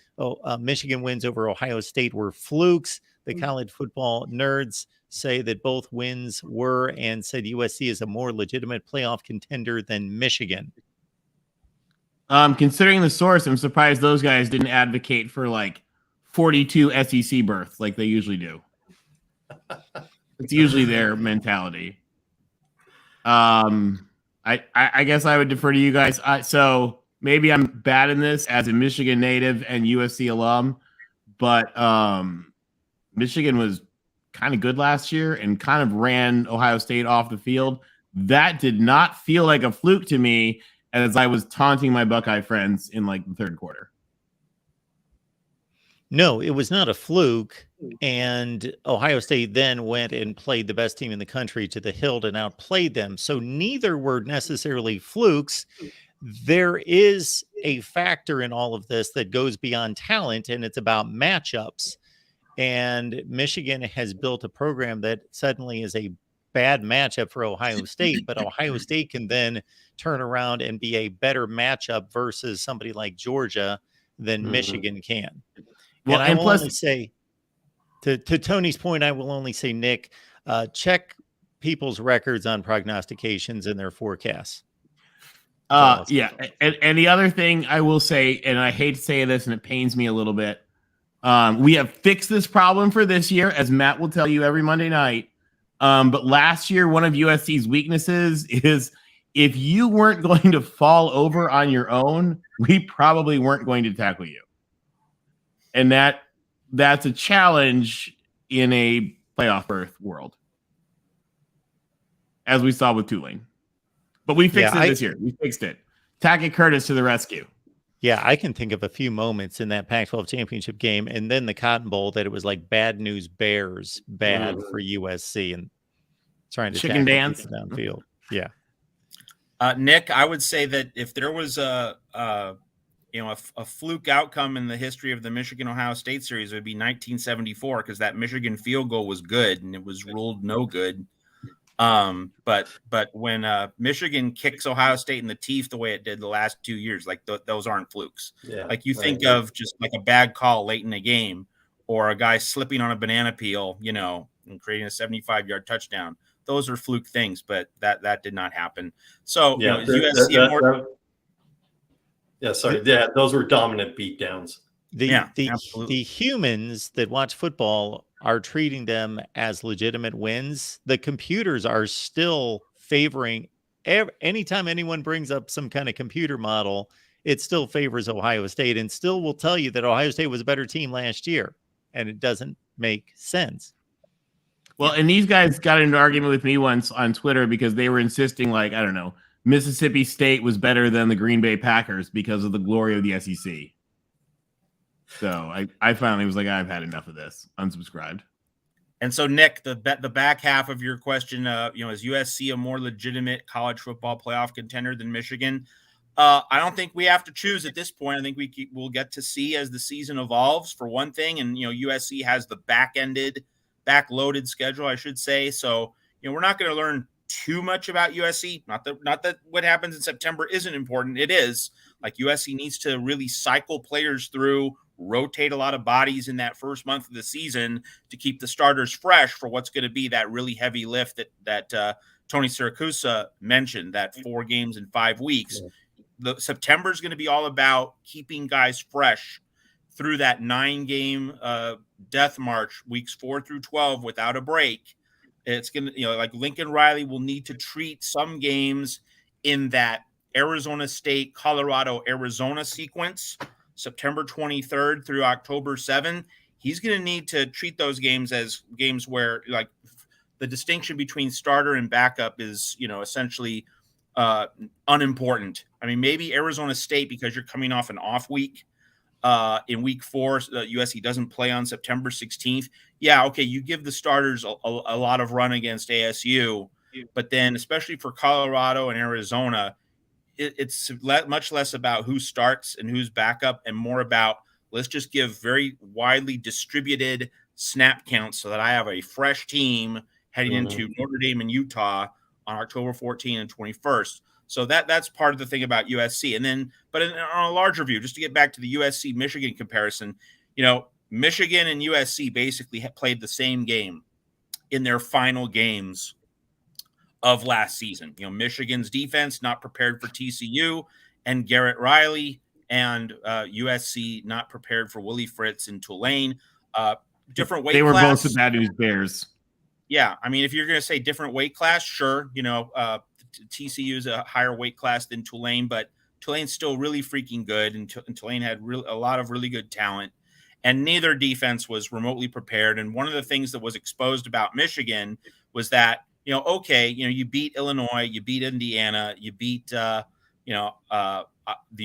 Michigan wins over Ohio State were flukes? The college football nerds say that both wins were, and said USC is a more legitimate playoff contender than Michigan. Considering the source, I'm surprised those guys didn't advocate for 42 SEC berths like they usually do. It's usually their mentality. I guess I would defer to you guys. So maybe I'm bad in this as a Michigan native and USC alum, but Michigan was kind of good last year and kind of ran Ohio State off the field. That did not feel like a fluke to me as I was taunting my Buckeye friends in the third quarter. No, it was not a fluke. And Ohio State then went and played the best team in the country to the hilt and outplayed them. So neither were necessarily flukes. There is a factor in all of this that goes beyond talent, and it's about matchups. And Michigan has built a program that suddenly is a bad matchup for Ohio State, but Ohio State can then turn around and be a better matchup versus somebody like Georgia than Michigan can. Well, and I will only say, to Tony's point, I will only say, Nick, check people's records on prognostications and their forecasts. Yeah. And the other thing I will say, and I hate to say this and it pains me a little bit, we have fixed this problem for this year, as Matt will tell you every Monday night. But last year, one of USC's weaknesses is if you weren't going to fall over on your own, we probably weren't going to tackle you. And that's a challenge in a playoff berth world, as we saw with Tulane. But we fixed it this year. We fixed it. Tackett Curtis to the rescue. Yeah, I can think of a few moments in that Pac-12 championship game and then the Cotton Bowl that it was like bad news bears, bad for USC and trying to chicken dance downfield. Yeah. Nick, I would say that if there was a fluke outcome in the history of the Michigan-Ohio State series, it would be 1974, because that Michigan field goal was good and it was ruled no good. But when Michigan kicks Ohio State in the teeth the way it did the last 2 years, those aren't flukes. Yeah, think of just like a bad call late in a game, or a guy slipping on a banana peel, and creating a 75-yard touchdown. Those are fluke things, but that did not happen. So USC those were dominant beatdowns. The humans that watch football are treating them as legitimate wins. The computers are still favoring anytime anyone brings up some kind of computer model, it still favors Ohio State and still will tell you that Ohio State was a better team last year, and it doesn't make sense. Well, and these guys got into an argument with me once on Twitter because they were insisting, Mississippi State was better than the Green Bay Packers because of the glory of the SEC. So I finally was like, I've had enough of this. Unsubscribed. And so, Nick, the back half of your question, is USC a more legitimate college football playoff contender than Michigan? I don't think we have to choose at this point. I think we'll get to see as the season evolves, for one thing. And, USC has the back-loaded schedule, I should say. So, we're not going to learn too much about USC. Not that what happens in September isn't important. It is. USC needs to really cycle players through, rotate a lot of bodies in that first month of the season to keep the starters fresh for what's going to be that really heavy lift that Tony Siracusa mentioned, that 4 games in 5 weeks. September is going to be all about keeping guys fresh through that 9-game death march, weeks 4 through 12, without a break, it's going to, like Lincoln Riley will need to treat some games in that Arizona State, Colorado, Arizona sequence, September 23rd through October 7th. He's going to need to treat those games as games where, like, the distinction between starter and backup is, essentially unimportant. I mean, maybe Arizona State, because you're coming off an off week in week 4, USC doesn't play on September 16th. Yeah, okay, you give the starters a lot of run against ASU, but then especially for Colorado and Arizona, it's much less about who starts and who's backup and more about, let's just give very widely distributed snap counts so that I have a fresh team heading into Notre Dame and Utah on October 14 and 21st. So that's part of the thing about USC. And then, but on a larger view, just to get back to the USC Michigan comparison, Michigan and USC basically played the same game in their final games of last season. Michigan's defense not prepared for TCU and Garrett Riley, and USC not prepared for Willie Fritz and Tulane. Different weight class. They were both the Bad News Bears. Yeah, I mean, if you're going to say different weight class, sure. TCU is a higher weight class than Tulane, but Tulane's still really freaking good, and Tulane had a lot of really good talent, and neither defense was remotely prepared. And one of the things that was exposed about Michigan was that, you beat Illinois, you beat Indiana, you beat, the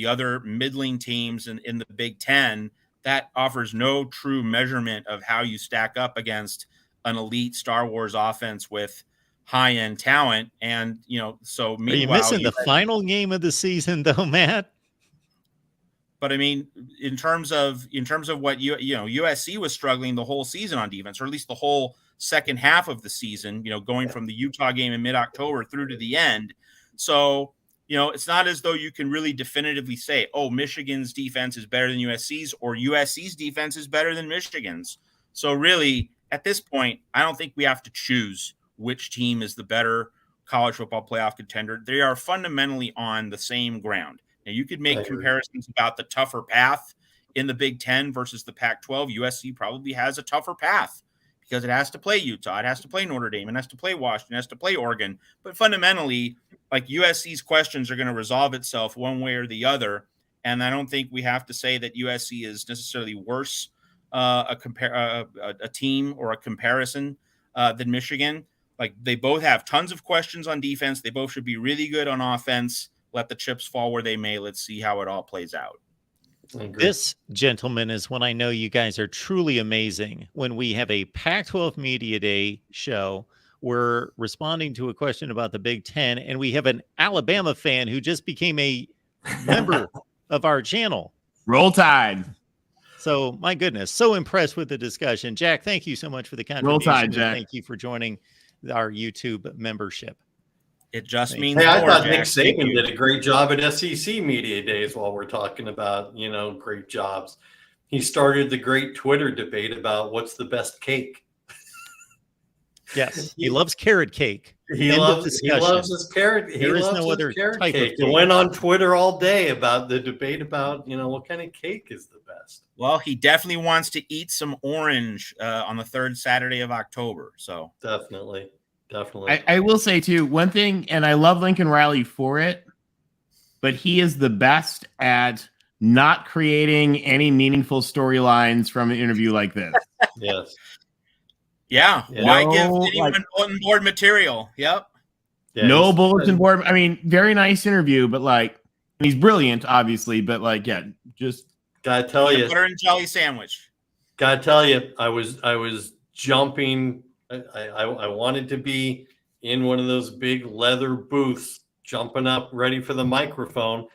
other middling teams in the Big Ten. That offers no true measurement of how you stack up against an elite Star Wars offense with high-end talent. And, so meanwhile, are you missing the final game of the season though, Matt? But I mean, in terms of what USC was struggling the whole season on defense, or at least the whole second half of the season, going from the Utah game in mid-October through to the end. So, it's not as though you can really definitively say, oh, Michigan's defense is better than USC's, or USC's defense is better than Michigan's. So really, at this point, I don't think we have to choose which team is the better college football playoff contender. They are fundamentally on the same ground. Now, you could make comparisons about the tougher path in the Big Ten versus the Pac-12. USC probably has a tougher path because it has to play Utah, it has to play Notre Dame, it has to play Washington, it has to play Oregon. But fundamentally, like, USC's questions are going to resolve itself one way or the other. And I don't think we have to say that USC is necessarily worse a team or a comparison than Michigan. Like, they both have tons of questions on defense. They both should be really good on offense. Let the chips fall where they may. Let's see how it all plays out. This, gentlemen, is when I know you guys are truly amazing. When we have a Pac-12 Media Day show, we're responding to a question about the Big Ten, and we have an Alabama fan who just became a member of our channel. Roll Tide. So, my goodness, so impressed with the discussion. Jack, thank you so much for the contribution. Roll Tide, Jack. Thank you for joining our YouTube membership. It just means I more, thought Jack. Nick Saban did a great job at SEC Media Days while we're talking about, great jobs. He started the great Twitter debate about what's the best cake. Yes, he loves carrot cake. He loves his carrot. There is no other type of cake. It went on Twitter all day about the debate about, what kind of cake is the best. Well, he definitely wants to eat some orange on the 3rd Saturday of October. So Definitely. I will say, too, one thing, and I love Lincoln Riley for it, but he is the best at not creating any meaningful storylines from an interview like this. Yes. Yeah. Why give anyone bulletin board material? Yep. Yeah, no bulletin board. I mean, very nice interview, but he's brilliant, obviously, but just gotta tell you, butter and jelly sandwich. Gotta tell you, I was jumping. I wanted to be in one of those big leather booths, jumping up, ready for the microphone,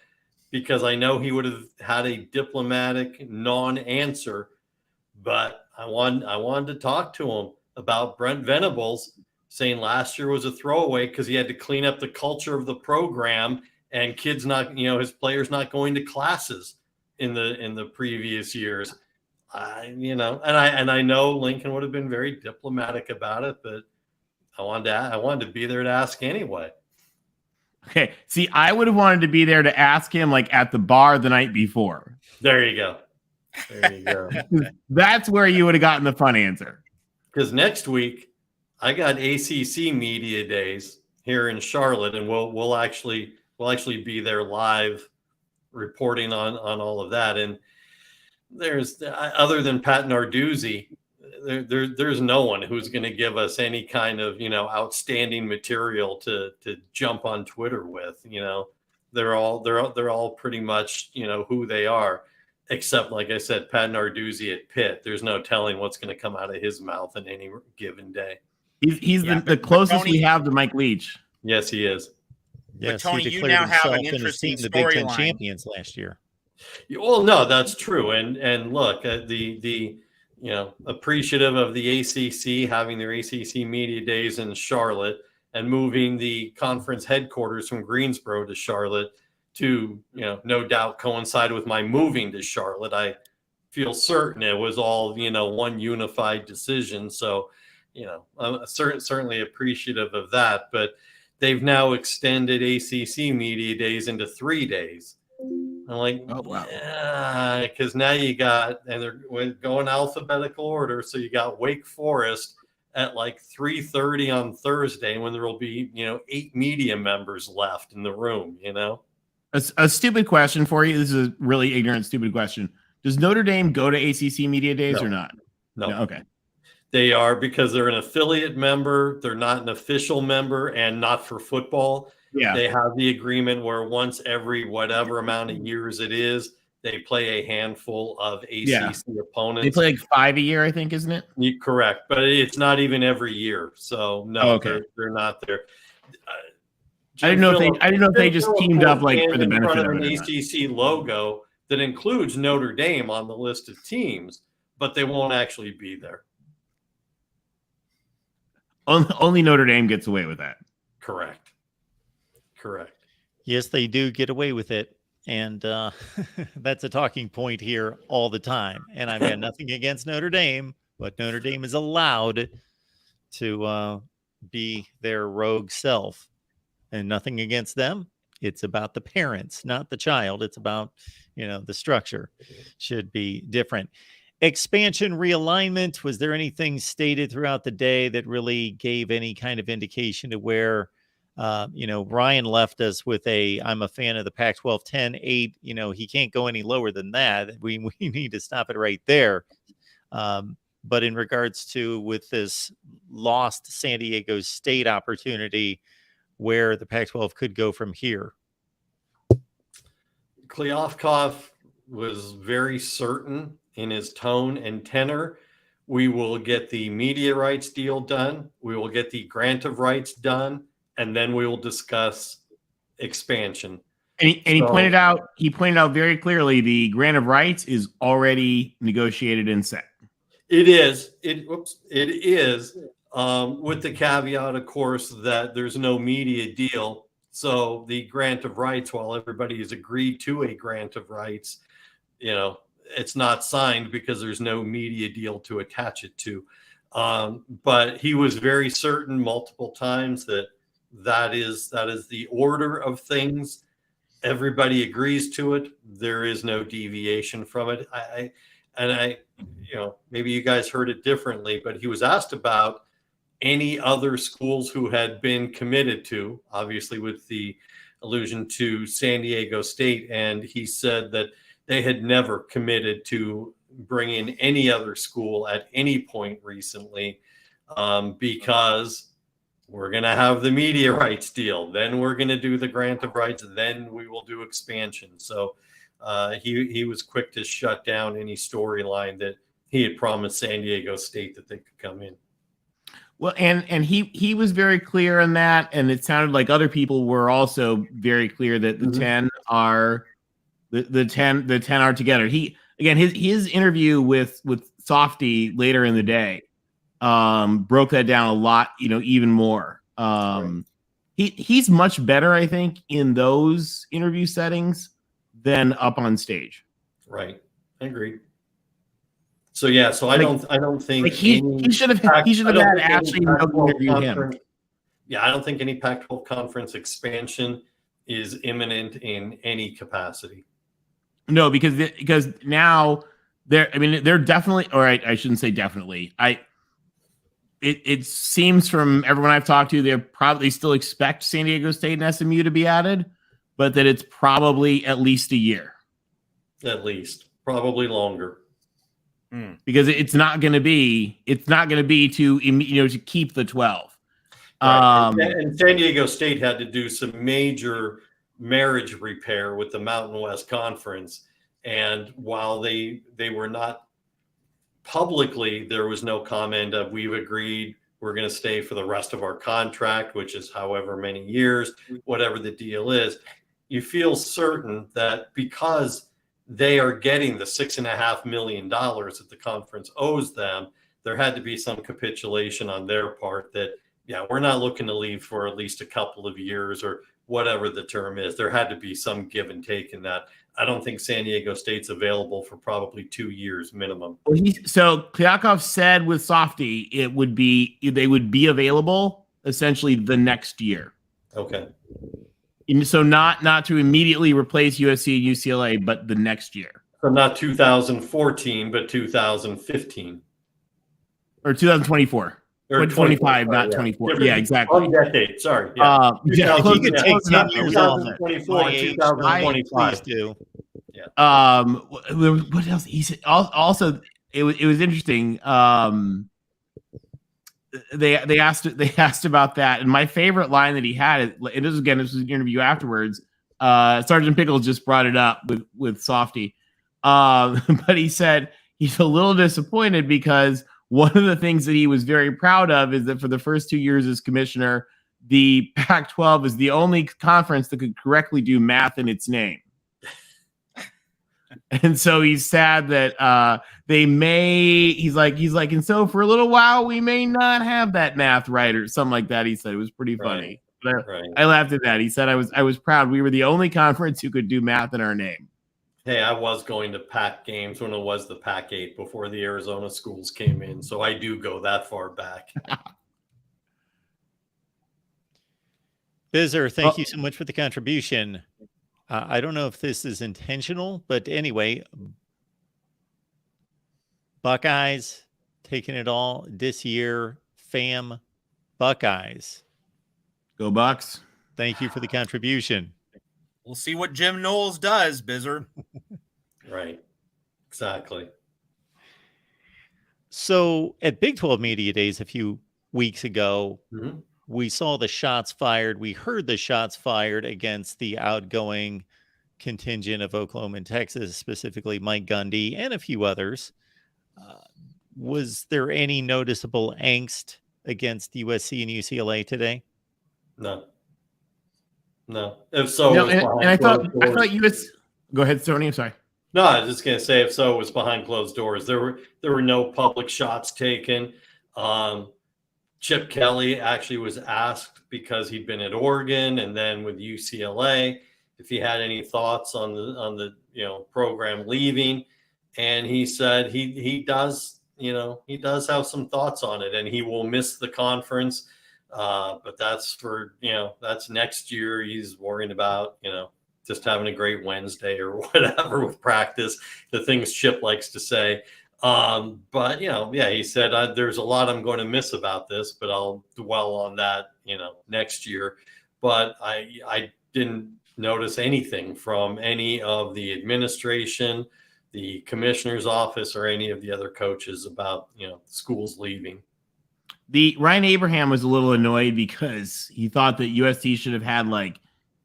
because I know he would have had a diplomatic non-answer. But I wanted to talk to him about Brent Venables saying last year was a throwaway because he had to clean up the culture of the program and kids not, his players not going to classes in the previous years. And I know Lincoln would have been very diplomatic about it, but I wanted to be there to ask anyway. Okay. See, I would have wanted to be there to ask him at the bar the night before. There you go. There you go. That's where you would have gotten the fun answer. Because next week I got ACC media days here in Charlotte, and we'll actually be there live reporting on all of that. And there's, other than Pat Narduzzi, there's no one who's going to give us any kind of, outstanding material to jump on Twitter with. They're all pretty much, who they are, except, like I said, Pat Narduzzi at Pitt. There's no telling what's going to come out of his mouth in any given day. He's the closest we have to Mike Leach. Yes, he is. Yes, Tony, he you declared now have an himself and his interesting team the Big Ten storyline. champions last year. Well, no, that's true. And look, the appreciative of the ACC having their ACC media days in Charlotte and moving the conference headquarters from Greensboro to Charlotte to, no doubt coincide with my moving to Charlotte. I feel certain it was all, one unified decision. So, I'm certainly appreciative of that. But they've now extended ACC media days into 3 days. I'm like, oh, wow. Yeah, because now you got, and they're going alphabetical order. So you got Wake Forest at like 3:30 on Thursday, when there will be, 8 media members left in the room, A stupid question for you. This is a really ignorant, stupid question. Does Notre Dame go to ACC media days or not? No. Okay. They are, because they're an affiliate member. They're not an official member, and not for football. Yeah. They have the agreement where once every whatever amount of years it is, they play a handful of ACC opponents. They play like 5 a year, I think, isn't it? Correct. But it's not even every year. So no, okay. they're not there. I didn't know if they just teamed up like for the benefit of an it. ACC logo that includes Notre Dame on the list of teams, but they won't actually be there. Only Notre Dame gets away with that. Correct. Yes, they do get away with it. And that's a talking point here all the time. And I've got nothing against Notre Dame, but Notre Dame is allowed to be their rogue self. And nothing against them. It's about the parents, not the child. It's about, the structure should be different. Expansion realignment. Was there anything stated throughout the day that really gave any kind of indication to where, Ryan left us with I'm a fan of the Pac-12 10-8. He can't go any lower than that. We need to stop it right there. But in regards to with this lost San Diego State opportunity, where the Pac-12 could go from here. Kliavkoff was very certain in his tone and tenor. We will get the media rights deal done. We will get the grant of rights done, and then we will discuss expansion. And he pointed out very clearly the grant of rights is already negotiated and set. It is. It is. With the caveat, of course, that there's no media deal. So the grant of rights, while everybody has agreed to a grant of rights, it's not signed because there's no media deal to attach it to. But he was very certain multiple times that is the order of things. Everybody agrees to it. There is no deviation from it. I maybe you guys heard it differently, but he was asked about any other schools who had been committed to, obviously with the allusion to San Diego State. And he said that they had never committed to bring in any other school at any point recently, because we're going to have the media rights deal. Then we're going to do the grant of rights. Then we will do expansion. So he was quick to shut down any storyline that he had promised San Diego State that they could come in. Well, and he was very clear on that, and it sounded like other people were also very clear that the 10 are the 10 are together. His interview with Softy later in the day broke that down a lot, even more. Right. He's much better, I think, in those interview settings than up on stage. Right, I agree. So yeah, I don't think he should have had actually interviewed him. Yeah, I don't think any Pac-12 conference expansion is imminent in any capacity. No, because now they're definitely, all right. I shouldn't say definitely. It seems from everyone I've talked to, they probably still expect San Diego State and SMU to be added, but that it's probably at least a year. At least, probably longer. Because it's not going to be to keep the 12. Right. And San Diego State had to do some major marriage repair with the Mountain West Conference, and while they were not publicly, there was no comment of we've agreed we're going to stay for the rest of our contract, which is however many years, whatever the deal is. You feel certain that because they are getting the $6.5 million that the conference owes them, there had to be some capitulation on their part that, yeah, we're not looking to leave for at least a couple of years or whatever the term is. There had to be some give and take in that. I don't think San Diego State's available for probably 2 years minimum. So Klyakov said with Softy, they would be available essentially the next year. Okay. So not to immediately replace USC and UCLA, but the next year. So not 2014, but 2015. Or 2024. Or 25, not yeah. 24. Yeah, exactly. On that date, sorry. Yeah. You could take 10 years off. 2024 and 2025. Please do. Yeah. What else? He said also it was interesting. They asked about that, and my favorite line that he had, and this was an interview afterwards. Sergeant Pickles just brought it up with Softy, but he said he's a little disappointed because one of the things that he was very proud of is that for the first 2 years as commissioner, the Pac-12 is the only conference that could correctly do math in its name. And so he's sad that he's like, and so for a little while, we may not have that math right or something like that. He said it was pretty funny. Right. I laughed at that. He said, I was proud. We were the only conference who could do math in our name. Hey, I was going to Pac games when it was the Pac-8 before the Arizona schools came in. So I do go that far back. Bizzer, thank you so much for the contribution. I don't know if this is intentional, but anyway, Buckeyes taking it all this year. Fam, Buckeyes. Go Bucks. Thank you for the contribution. We'll see what Jim Knowles does, Bizzer. Right. Exactly. So at Big 12 Media Days a few weeks ago, we saw the shots fired. We heard the shots fired against the outgoing contingent of Oklahoma and Texas, specifically Mike Gundy and a few others. Was there any noticeable angst against USC and UCLA today? No. If so, no, and I thought USC. Go ahead, Tony. I'm sorry. No, I was just going to say, if so, it was behind closed doors. There were no public shots taken. Chip Kelly actually was asked because he'd been at Oregon and then with UCLA if he had any thoughts on the program leaving, and he said he does have some thoughts on it and he will miss the conference, but that's that's next year. He's worrying about just having a great Wednesday or whatever with practice, the things Chip likes to say. But he said, there's a lot I'm going to miss about this, but I'll dwell on that, next year. But I didn't notice anything from any of the administration, the commissioner's office, or any of the other coaches about, schools leaving. The Ryan Abraham was a little annoyed because he thought that USC should have had like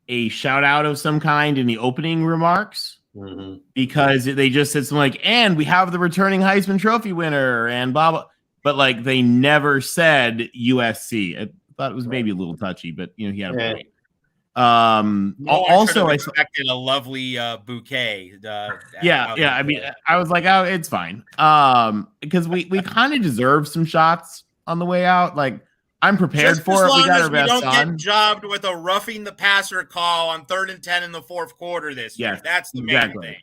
a shout out of some kind in the opening remarks. Because they just said something like, and we have the returning Heisman Trophy winner and blah, blah. But like they never said USC. I thought it was maybe a little touchy, but he had a point. Also, I expected a lovely bouquet. I mean, I was like, oh, it's fine. Because we kind of deserve some shots on the way out. Like, I'm prepared for it. We got our best on. Don't get jobbed with a roughing the passer call on 3rd and 10 in the fourth quarter this year. That's the main thing.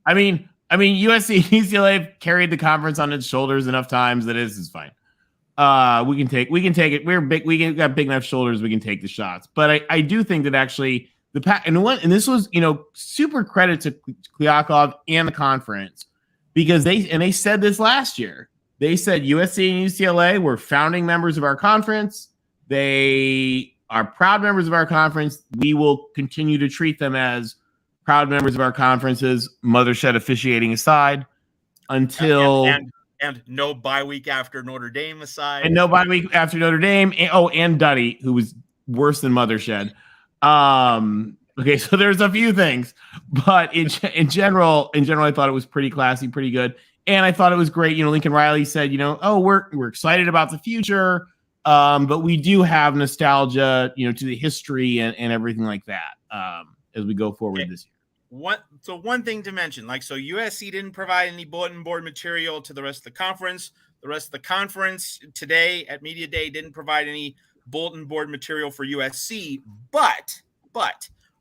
I mean, USC and UCLA carried the conference on its shoulders enough times that is fine. We can take it. We're big. We got big enough shoulders. We can take the shots. But I do think that actually and this was super credit to Klyakov and the conference, because they said this last year. They said USC and UCLA were founding members of our conference. They are proud members of our conference. We will continue to treat them as proud members of our conferences, Mothershed officiating aside, until and no bye week after Notre Dame aside, and no bye week after Notre Dame. And Duddy, who was worse than Mothershed. Okay, so there's a few things, but in general, I thought it was pretty classy, pretty good, and I thought it was great. Lincoln Riley said, we're excited about the future, but we do have nostalgia, to the history and everything like that as we go forward this year. One thing to mention, so USC didn't provide any bulletin board material to the rest of the conference. The rest of the conference today at Media Day didn't provide any bulletin board material for USC, but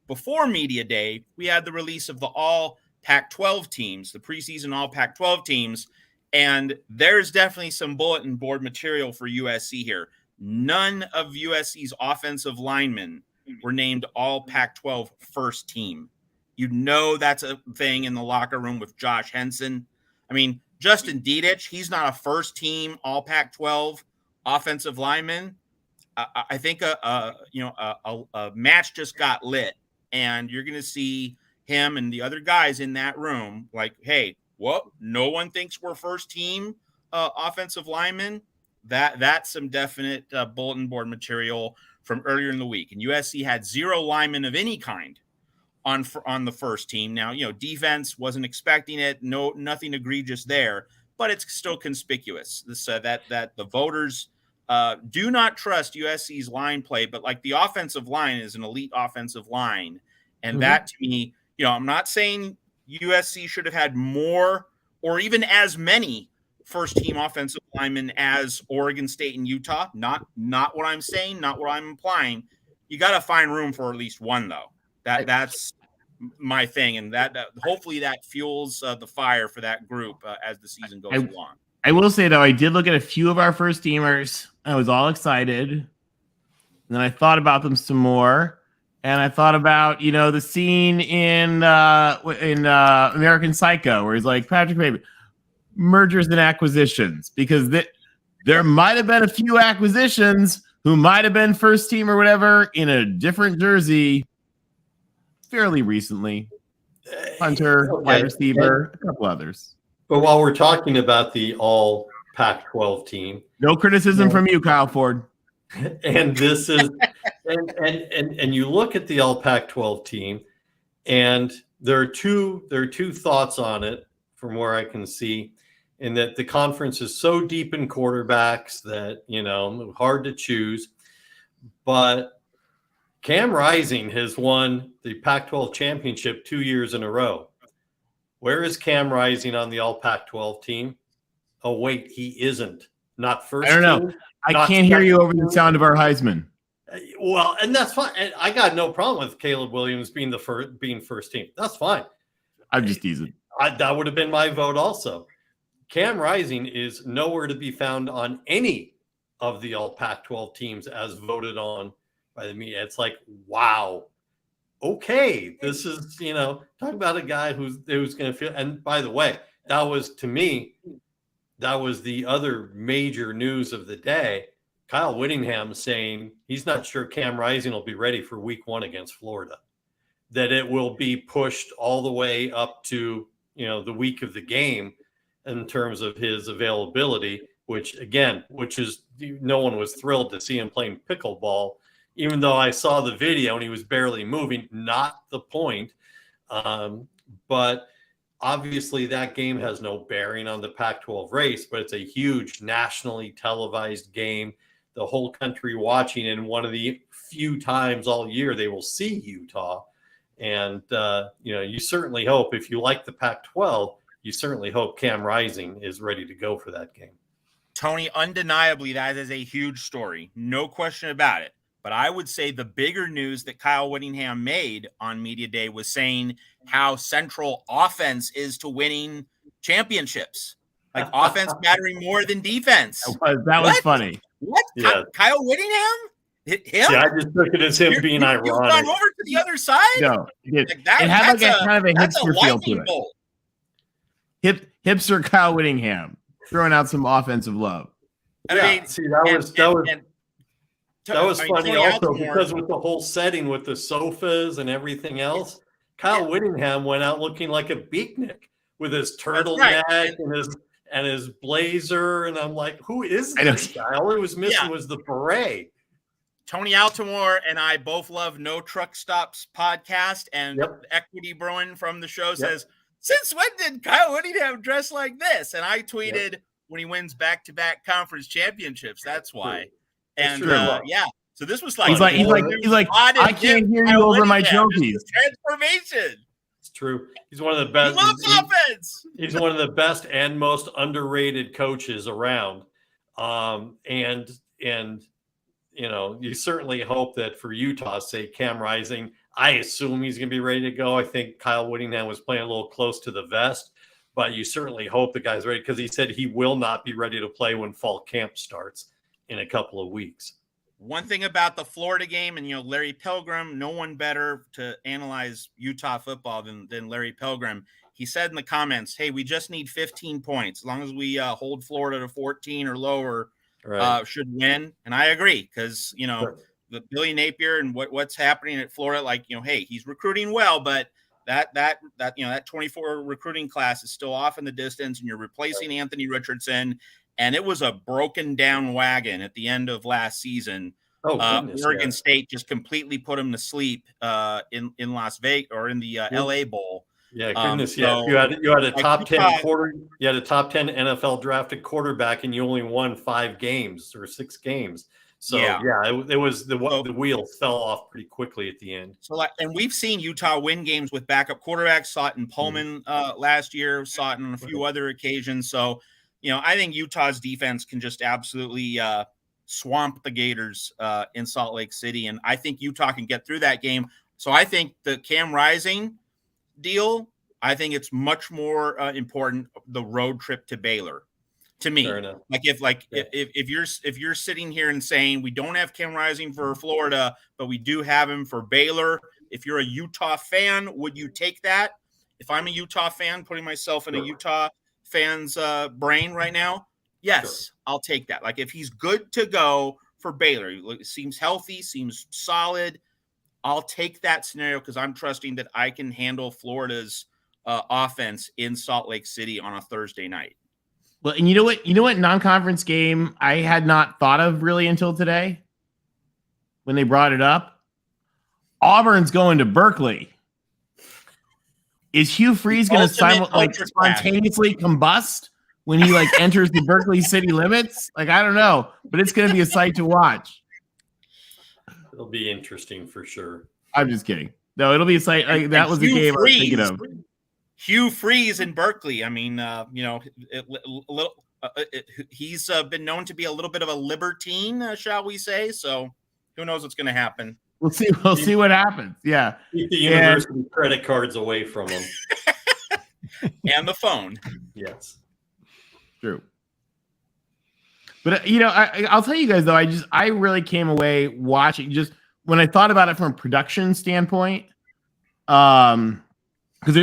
before Media Day, we had the release of the all Pac-12 teams, the preseason all Pac-12 teams, and there's definitely some bulletin board material for USC here. None of USC's offensive linemen were named all Pac-12 first team. That's a thing in the locker room with Josh Henson. I mean, Justin Dedich, he's not a first team all Pac-12 offensive lineman. I think a match just got lit, and you're going to see him and the other guys in that room like, hey, what? No one thinks we're first team offensive linemen. That's some definite bulletin board material from earlier in the week. And USC had 0 linemen of any kind on the first team. Now, defense wasn't expecting it. Nothing egregious there, but it's still conspicuous. That the voters do not trust USC's line play, but the offensive line is an elite offensive line. And that to me, I'm not saying USC should have had more or even as many first team offensive linemen as Oregon State and Utah. Not what I'm saying, not what I'm implying. You got to find room for at least one though. That's my thing. And that hopefully that fuels the fire for that group as the season goes along. I will say, though, I did look at a few of our first teamers. I was all excited. And then I thought about them some more. And I thought about, the scene in American Psycho where he's like, Patrick Bateman, mergers and acquisitions. Because there might have been a few acquisitions who might have been first team or whatever in a different jersey fairly recently. Hunter, wide receiver, a couple others. But while we're talking about the all Pac-12 team, no criticism from you, Kyle Ford. And this is, and you look at the all Pac-12 team, and there are two thoughts on it from where I can see, in that the conference is so deep in quarterbacks that hard to choose. But Cam Rising has won the Pac-12 championship 2 years in a row. Where is Cam Rising on the all Pac-12 team? Oh, wait, he isn't. Not first. I don't know. I can't hear you over the sound of our Heisman. Well, and that's fine. And I got no problem with Caleb Williams being first team. That's fine. I'm just teasing. That would have been my vote also. Cam Rising is nowhere to be found on any of the all Pac-12 teams as voted on by the media. It's like, wow. Okay, this is, talk about a guy who's going to feel. And by the way, that was, to me, that was the other major news of the day. Kyle Whittingham saying he's not sure Cam Rising will be ready for week 1 against Florida, that it will be pushed all the way up to, the week of the game in terms of his availability, which is no one was thrilled to see him playing pickleball. Even though I saw the video and he was barely moving, not the point. But obviously that game has no bearing on the Pac-12 race, but it's a huge nationally televised game. The whole country watching, and one of the few times all year they will see Utah. And, you certainly hope, if you like the Pac-12, you certainly hope Cam Rising is ready to go for that game. Tony, undeniably, that is a huge story. No question about it. But I would say the bigger news that Kyle Whittingham made on Media Day was saying how central offense is to winning championships. Like offense mattering more than defense. That was funny. What? Yeah. Kyle Whittingham? Him? Yeah, I just took it as him being ironic. You've gone over to the other side? No, It had like a kind of a hipster feel to it. hipster Kyle Whittingham throwing out some offensive love. Yeah, I mean, see, that was funny Tony also Altomare- because with the whole setting with the sofas and everything else, Kyle Whittingham went out looking like a beatnik with his turtleneck and his blazer, and I'm like, who is this guy? All he was missing was the beret. Tony Altomare and I both love No Truck Stops podcast, and Equity Bruin from the show says, since when did Kyle Whittingham dress like this? And I tweeted, when he wins back-to-back conference championships, that's why. And so this was like, he's like, I can't hear you over my trophies. Transformation. It's true. He's one of the best. He loves offense. He's one of the best and most underrated coaches around. And you know, you certainly hope that for Utah's sake, Cam Rising, I assume he's going to be ready to go. I think Kyle Whittingham was playing a little close to the vest, but you certainly hope the guy's ready because he said he will not be ready to play when fall camp starts in a couple of weeks. One thing about the Florida game, and Larry Pilgrim, no one better to analyze Utah football than Larry Pilgrim. He said in the comments, hey, we just need 15 points. As long as we hold Florida to 14 or lower, should win. And I agree because, the Billy Napier and what's happening at Florida, hey, he's recruiting well, but that 24 recruiting class is still off in the distance, and you're replacing Anthony Richardson. And it was a broken down wagon at the end of last season. Oregon State just completely put him to sleep in Las Vegas or in the LA Bowl. Yeah, goodness. So, you had a top 10 you had a top 10 NFL drafted quarterback, and you only won 5 games or 6 games. So it was the wheel fell off pretty quickly at the end. So and we've seen Utah win games with backup quarterbacks. Saw it in Pullman last year. Saw it on a few other occasions. So. I think Utah's defense can just absolutely swamp the Gators in Salt Lake City. And I think Utah can get through that game. So I think the Cam Rising deal, I think it's much more important, the road trip to Baylor. To me, if you're sitting here and saying we don't have Cam Rising for Florida, but we do have him for Baylor, if you're a Utah fan, would you take that? If I'm a Utah fan, putting myself in a Utah fans brain right now, yes, I'll take that. If he's good to go for Baylor, seems healthy, seems solid, I'll take that scenario because I'm trusting that I can handle Florida's offense in Salt Lake City on a Thursday night. Well, and you know what non-conference game I had not thought of really until today when they brought it up? Auburn's going to Berkeley. Is Hugh Freeze going to spontaneously combust when he enters the Berkeley city limits? I don't know, but it's going to be a sight to watch. It'll be interesting for sure. I'm just kidding. No, it'll be a sight. That was the game I was thinking of. Hugh Freeze in Berkeley. I mean, he's been known to be a little bit of a libertine, shall we say? So who knows what's going to happen? We'll see. We'll see what happens. Yeah. Keep the university credit cards away from them. And the phone. Yes. True. But I'll tell you guys though, I really came away watching just when I thought about it from a production standpoint, because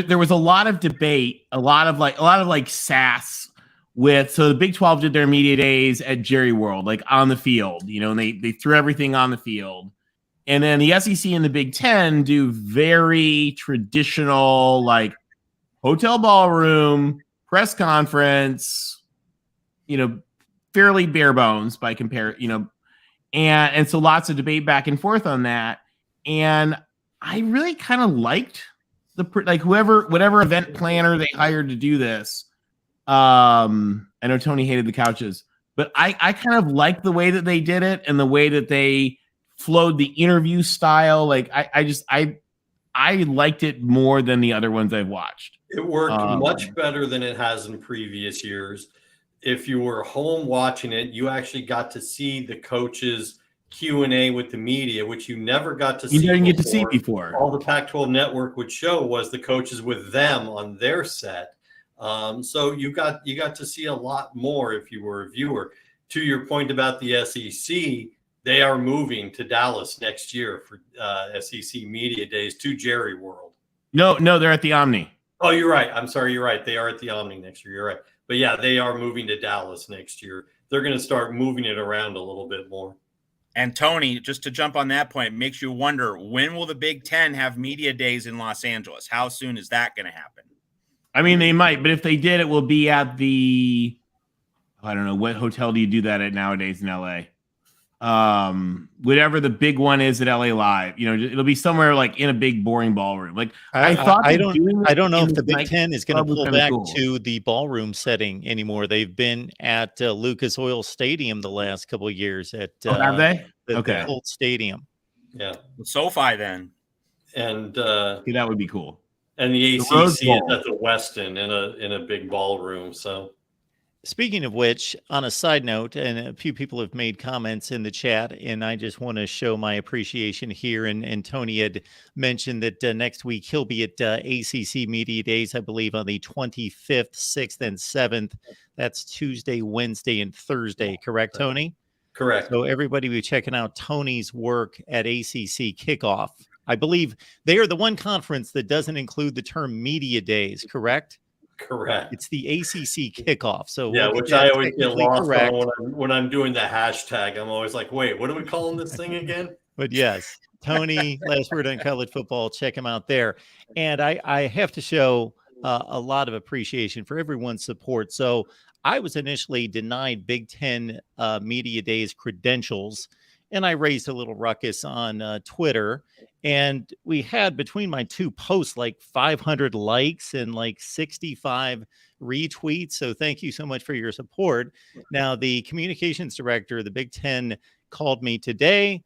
there was a lot of debate, a lot of sass with. So the Big 12 did their media days at Jerry World, on the field, and they threw everything on the field. And then the SEC and the Big 10 do very traditional, hotel ballroom, press conference, fairly bare bones by compare, and so lots of debate back and forth on that. And I really kind of liked whatever event planner they hired to do this. I know Tony hated the couches, but I kind of liked the way that they did it and the way that they flowed the interview style. I liked it more than the other ones I've watched. It worked much better than it has in previous years. If you were home watching it, you actually got to see the coaches Q&A with the media, which you never got to see. You didn't get to see before. All the Pac-12 network would show was the coaches with them on their set. So you got to see a lot more if you were a viewer. To your point about the SEC, they are moving to Dallas next year for SEC Media Days to Jerry World. No, they're at the Omni. Oh, you're right. I'm sorry. You're right. They are at the Omni next year. You're right. But yeah, they are moving to Dallas next year. They're going to start moving it around a little bit more. And Tony, just to jump on that point, makes you wonder, when will the Big Ten have media days in Los Angeles? How soon is that going to happen? I mean, they might, but if they did, it will be at the, I don't know, what hotel do you do that at nowadays in LA? Whatever the big one is at LA Live, it'll be somewhere like in a big boring ballroom. Like I thought, I don't know if the Big Ten is going to pull back cool. to the ballroom setting anymore. They've been at Lucas Oil Stadium the last couple of years at have they? the Colts Stadium. Yeah, SoFi then, and that would be cool. And the ACC is at the Westin in a big ballroom. So, speaking of which, on a side note, and a few people have made comments in the chat, and I just want to show my appreciation here. And Tony had mentioned that next week he'll be at ACC Media Days, I believe, on the 25th, 6th, and 7th. That's Tuesday, Wednesday, and Thursday. Correct, Tony? Correct. So everybody be checking out Tony's work at ACC Kickoff. I believe they are the one conference that doesn't include the term media days, correct? Correct. It's the ACC Kickoff. So yeah, which I always get lost on when I'm doing the hashtag. I'm always like, wait, what are we calling this thing again? But yes, Tony, Last Word on College Football, check him out there. And I have to show a lot of appreciation for everyone's support. So I was initially denied Big Ten Media Days credentials, and I raised a little ruckus on Twitter. And we had, between my two posts, like 500 likes and like 65 retweets. So thank you so much for your support. Now, the communications director of the Big Ten called me today,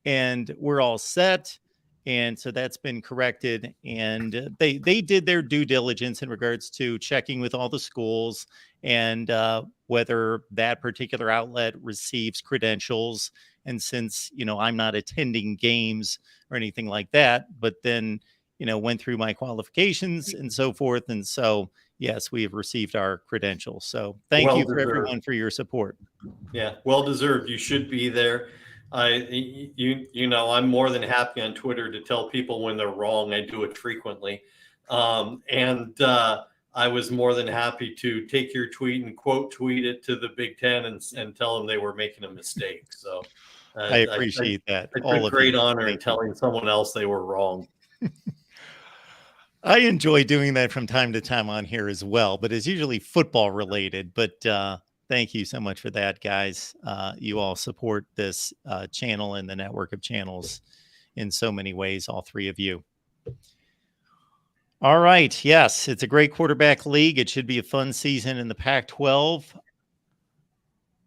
and we're all set. And so that's been corrected. And they did their due diligence in regards to checking with all the schools and whether that particular outlet receives credentials. And since, I'm not attending games or anything like that, but then, went through my qualifications and so forth. And so, yes, we have received our credentials. So thank you for everyone for your support. Yeah, well deserved. You should be there. I'm more than happy on Twitter to tell people when they're wrong. I do it frequently. I was more than happy to take your tweet and quote tweet it to the Big Ten and tell them they were making a mistake. So I appreciate that. I took great honor in telling someone else they were wrong. I enjoy doing that from time to time on here as well, but it's usually football related. But thank you so much for that, guys. You all support this channel and the network of channels in so many ways, all three of you. All right. Yes, it's a great quarterback league. It should be a fun season in the Pac-12.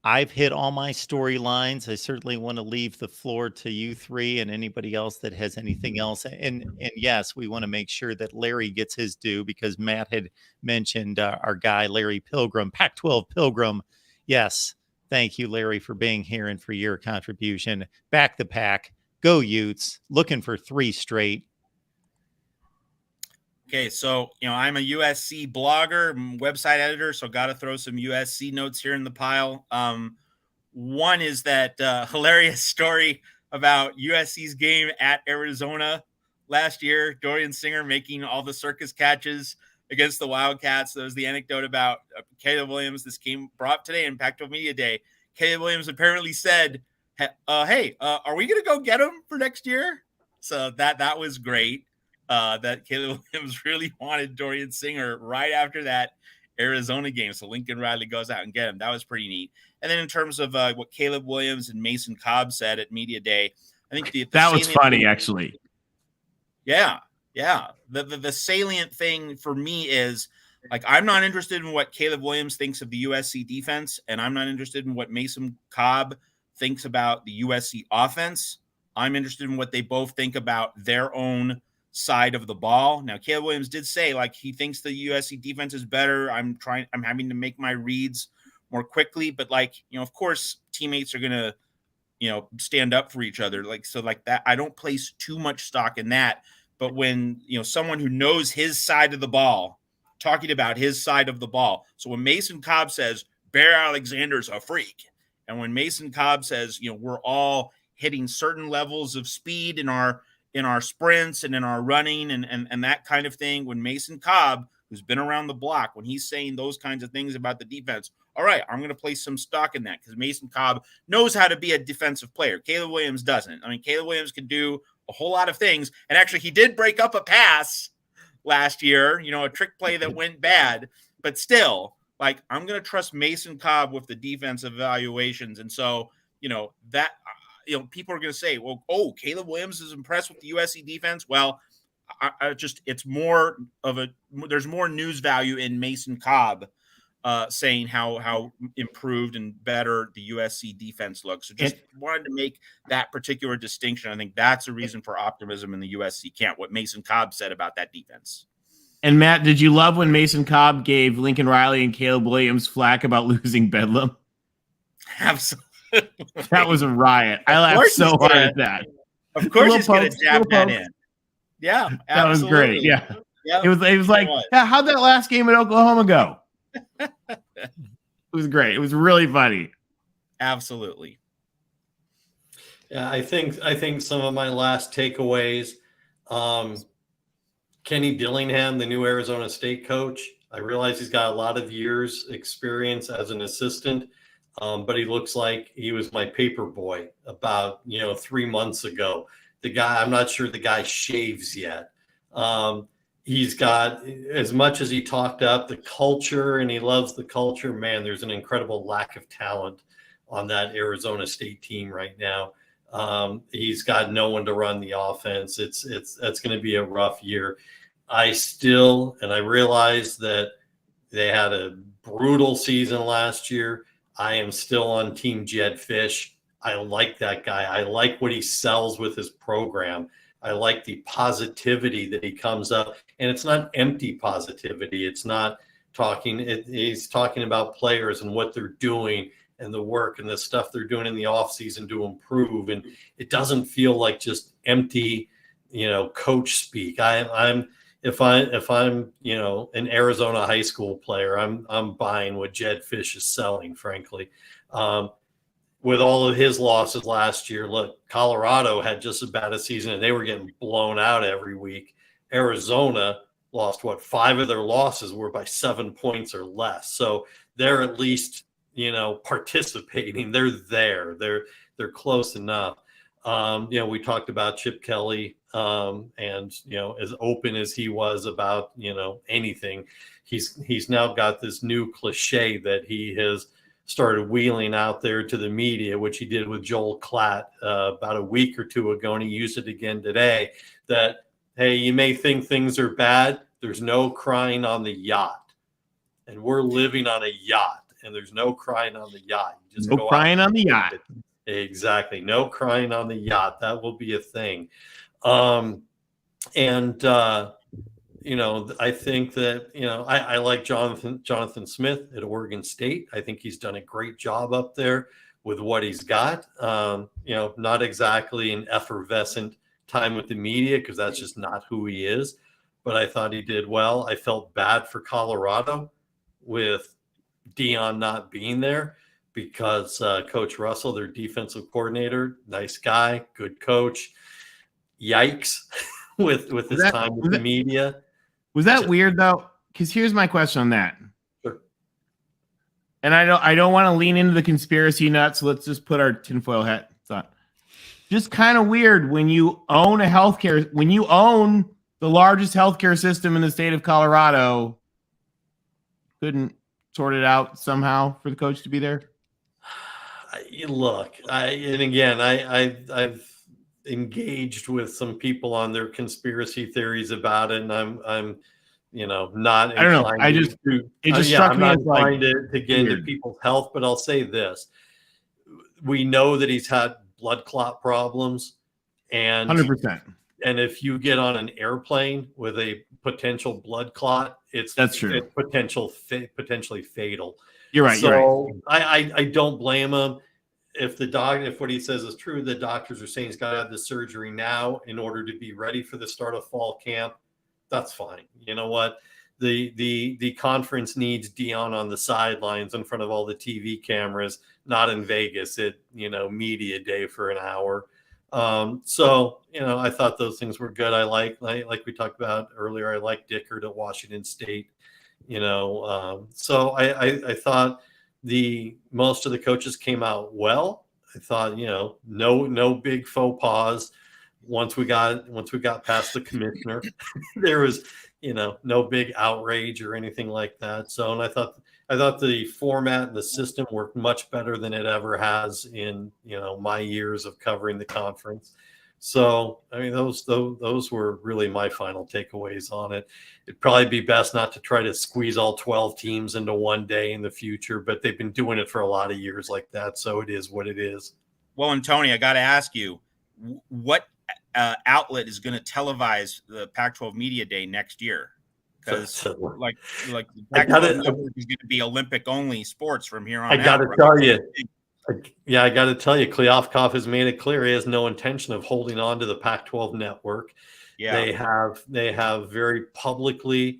I've hit all my storylines. I certainly want to leave the floor to you three and anybody else that has anything else. And yes, we want to make sure that Larry gets his due, because Matt had mentioned our guy, Larry Pilgrim, Pac-12 Pilgrim. Yes. Thank you, Larry, for being here and for your contribution. Back the Pack. Go Utes. Looking for 3 straight. Okay, so, I'm a USC blogger, website editor, so got to throw some USC notes here in the pile. One is that hilarious story about USC's game at Arizona last year. Dorian Singer making all the circus catches against the Wildcats. There was the anecdote about Caleb Williams. This came brought up today in Pac-12 Media Day. Caleb Williams apparently said, hey, are we going to go get him for next year? So that was great. That Caleb Williams really wanted Dorian Singer right after that Arizona game. So Lincoln Riley goes out and get him. That was pretty neat. And then in terms of what Caleb Williams and Mason Cobb said at Media Day, I think that was funny, actually. Yeah. The salient thing for me is, like, I'm not interested in what Caleb Williams thinks of the USC defense, and I'm not interested in what Mason Cobb thinks about the USC offense. I'm interested in what they both think about their own side of the ball. Now, Caleb Williams did say, like, he thinks the USC defense is better. I'm having to make my reads more quickly, but, like, of course teammates are going to, stand up for each other. Like, so like that, I don't place too much stock in that. But when, someone who knows his side of the ball, talking about his side of the ball. So when Mason Cobb says Bear Alexander's a freak, and when Mason Cobb says, we're all hitting certain levels of speed in our in our sprints and in our running and that kind of thing. When Mason Cobb, who's been around the block, when he's saying those kinds of things about the defense, all right, I'm going to place some stock in that because Mason Cobb knows how to be a defensive player. Caleb Williams doesn't. I mean, Caleb Williams can do a whole lot of things. And actually, he did break up a pass last year, a trick play that went bad. But still, like, I'm going to trust Mason Cobb with the defensive evaluations. And so, that – people are going to say, well, Caleb Williams is impressed with the USC defense. Well, it's more of there's more news value in Mason Cobb saying how improved and better the USC defense looks. So just wanted to make that particular distinction. I think that's a reason for optimism in the USC camp, what Mason Cobb said about that defense. And Matt, did you love when Mason Cobb gave Lincoln Riley and Caleb Williams flack about losing Bedlam? Absolutely. That was a riot. I laughed so hard at that. Of course he's going to jab that in. Yeah, absolutely. That was great. Yeah. Yep. It was like, how'd that last game at Oklahoma go? It was great. It was really funny. Absolutely. Yeah, I think some of my last takeaways, Kenny Dillingham, the new Arizona State coach, I realize he's got a lot of years experience as an assistant, but he looks like he was my paper boy about 3 months ago. The guy, I'm not sure the guy shaves yet. He's got, as much as he talked up the culture and he loves the culture, man, there's an incredible lack of talent on that Arizona State team right now. He's got no one to run the offense. That's going to be a rough year. I realize that they had a brutal season last year. I am still on Team Jed Fish. I like that guy. I like what he sells with his program. I like the positivity that he comes up, and it's not empty positivity. It's not talking. He's talking about players and what they're doing and the work and the stuff they're doing in the offseason to improve. And it doesn't feel like just empty, coach speak. If I'm an Arizona high school player, I'm buying what Jed Fish is selling, frankly. With all of his losses last year, look, Colorado had just as bad a season and they were getting blown out every week. Arizona lost 5 of their losses were by 7 points or less. So they're at least, participating. They're there. They're close enough. We talked about Chip Kelly, and as open as he was about anything, he's now got this new cliche that he has started wheeling out there to the media, which he did with Joel Klatt about a week or two ago, and he used it again today, that, hey, you may think things are bad. There's no crying on the yacht. And we're living on a yacht, and there's no crying on the yacht. You just no crying on the yacht. Exactly. No crying on the yacht. That will be a thing. I think that, I like Jonathan Smith at Oregon State. I think he's done a great job up there with what he's got. Not exactly an effervescent time with the media because that's just not who he is. But I thought he did well. I felt bad for Colorado with Dion not being there because Coach Russell, their defensive coordinator, nice guy, good coach. Yikes with his time with the media. Was that weird though? Because here's my question on that. Sure. And I don't want to lean into the conspiracy nuts. So let's just put our tinfoil hat on. Just kind of weird when you own the largest healthcare system in the state of Colorado, couldn't sort it out somehow for the coach to be there. Look, I've engaged with some people on their conspiracy theories about it, and I'm not. I don't know. I'm not trying to get into people's health, but I'll say this: we know that he's had blood clot problems, and 100%. And if you get on an airplane with a potential blood clot, that's true. It's potentially fatal. You're right. So I don't blame him. If what he says is true, the doctors are saying he's got to have the surgery now in order to be ready for the start of fall camp. That's fine. You know what? The conference needs Dion on the sidelines in front of all the TV cameras, not in Vegas at media day for an hour. So, I thought those things were good. I like we talked about earlier, I like Dickert at Washington State, so I thought most of the coaches came out well. I thought, no big faux pas. Once we got past the commissioner, there was, no big outrage or anything like that. So, and I thought the format and the system worked much better than it ever has in, my years of covering the conference. So, I mean, those were really my final takeaways on it. It'd probably be best not to try to squeeze all 12 teams into one day in the future, but they've been doing it for a lot of years like that. So it is what it is. Well, and Tony, I got to ask you, what outlet is going to televise the Pac-12 Media Day next year? Because like the Pac-12 Network is going to be Olympic only sports from here on out. I got to tell you. Yeah, I got to tell you, Kliavkoff has made it clear he has no intention of holding on to the Pac-12 network. Yeah, they have very publicly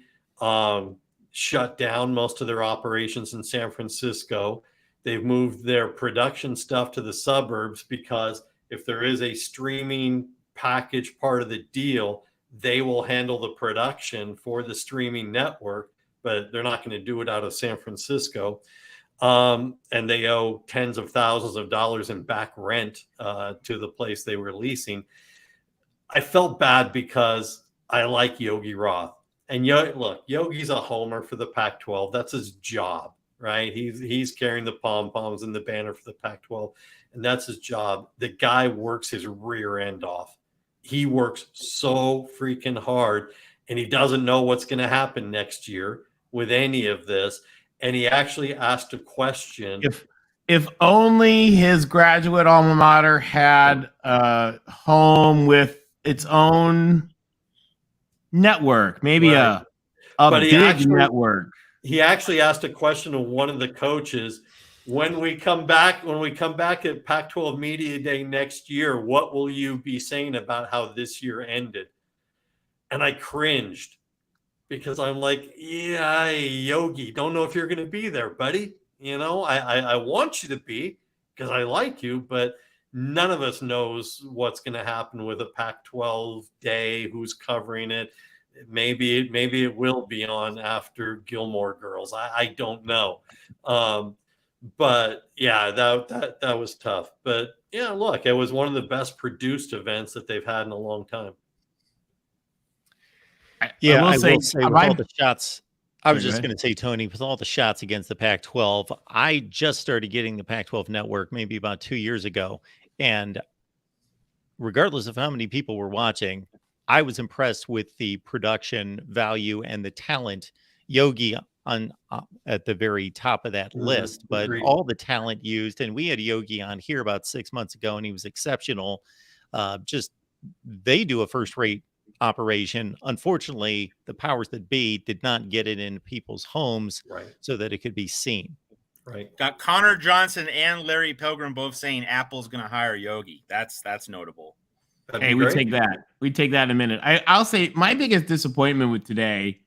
shut down most of their operations in San Francisco. They've moved their production stuff to the suburbs because if there is a streaming package part of the deal, they will handle the production for the streaming network, but they're not going to do it out of San Francisco. And they owe tens of thousands of dollars in back rent to the place they were leasing. I felt bad because I like Yogi Roth. And look, Yogi's a homer for the Pac-12. That's his job, right? He's carrying the pom-poms and the banner for the Pac-12, and that's his job. The guy works his rear end off. He works so freaking hard, and he doesn't know what's going to happen next year with any of this. And he actually asked a question. If only his graduate alma mater had a home with its own network, maybe right. a big network. He actually asked a question of one of the coaches. When we come back at Pac-12 Media Day next year, what will you be saying about how this year ended? And I cringed because I'm like, yeah, Yogi, don't know if you're going to be there, buddy. I want you to be because I like you, but none of us knows what's going to happen with a Pac-12 day, who's covering it. Maybe it will be on after Gilmore Girls. I don't know. But yeah, that was tough. But yeah, look, it was one of the best produced events that they've had in a long time. I will say with all the shots, I was just going to say, Tony, with all the shots against the Pac-12, I just started getting the Pac-12 network maybe about 2 years ago. And regardless of how many people were watching, I was impressed with the production value and the talent. Yogi at the very top of that list, but agreed. All the talent used, and we had Yogi on here about 6 months ago, and he was exceptional. They do a first-rate operation. Unfortunately, the powers that be did not get it in people's homes so that it could be seen. Right. Got Connor Johnson and Larry Pilgrim both saying Apple's going to hire Yogi. That's notable. Hey, we take that. We take that in a minute. I'll say my biggest disappointment with today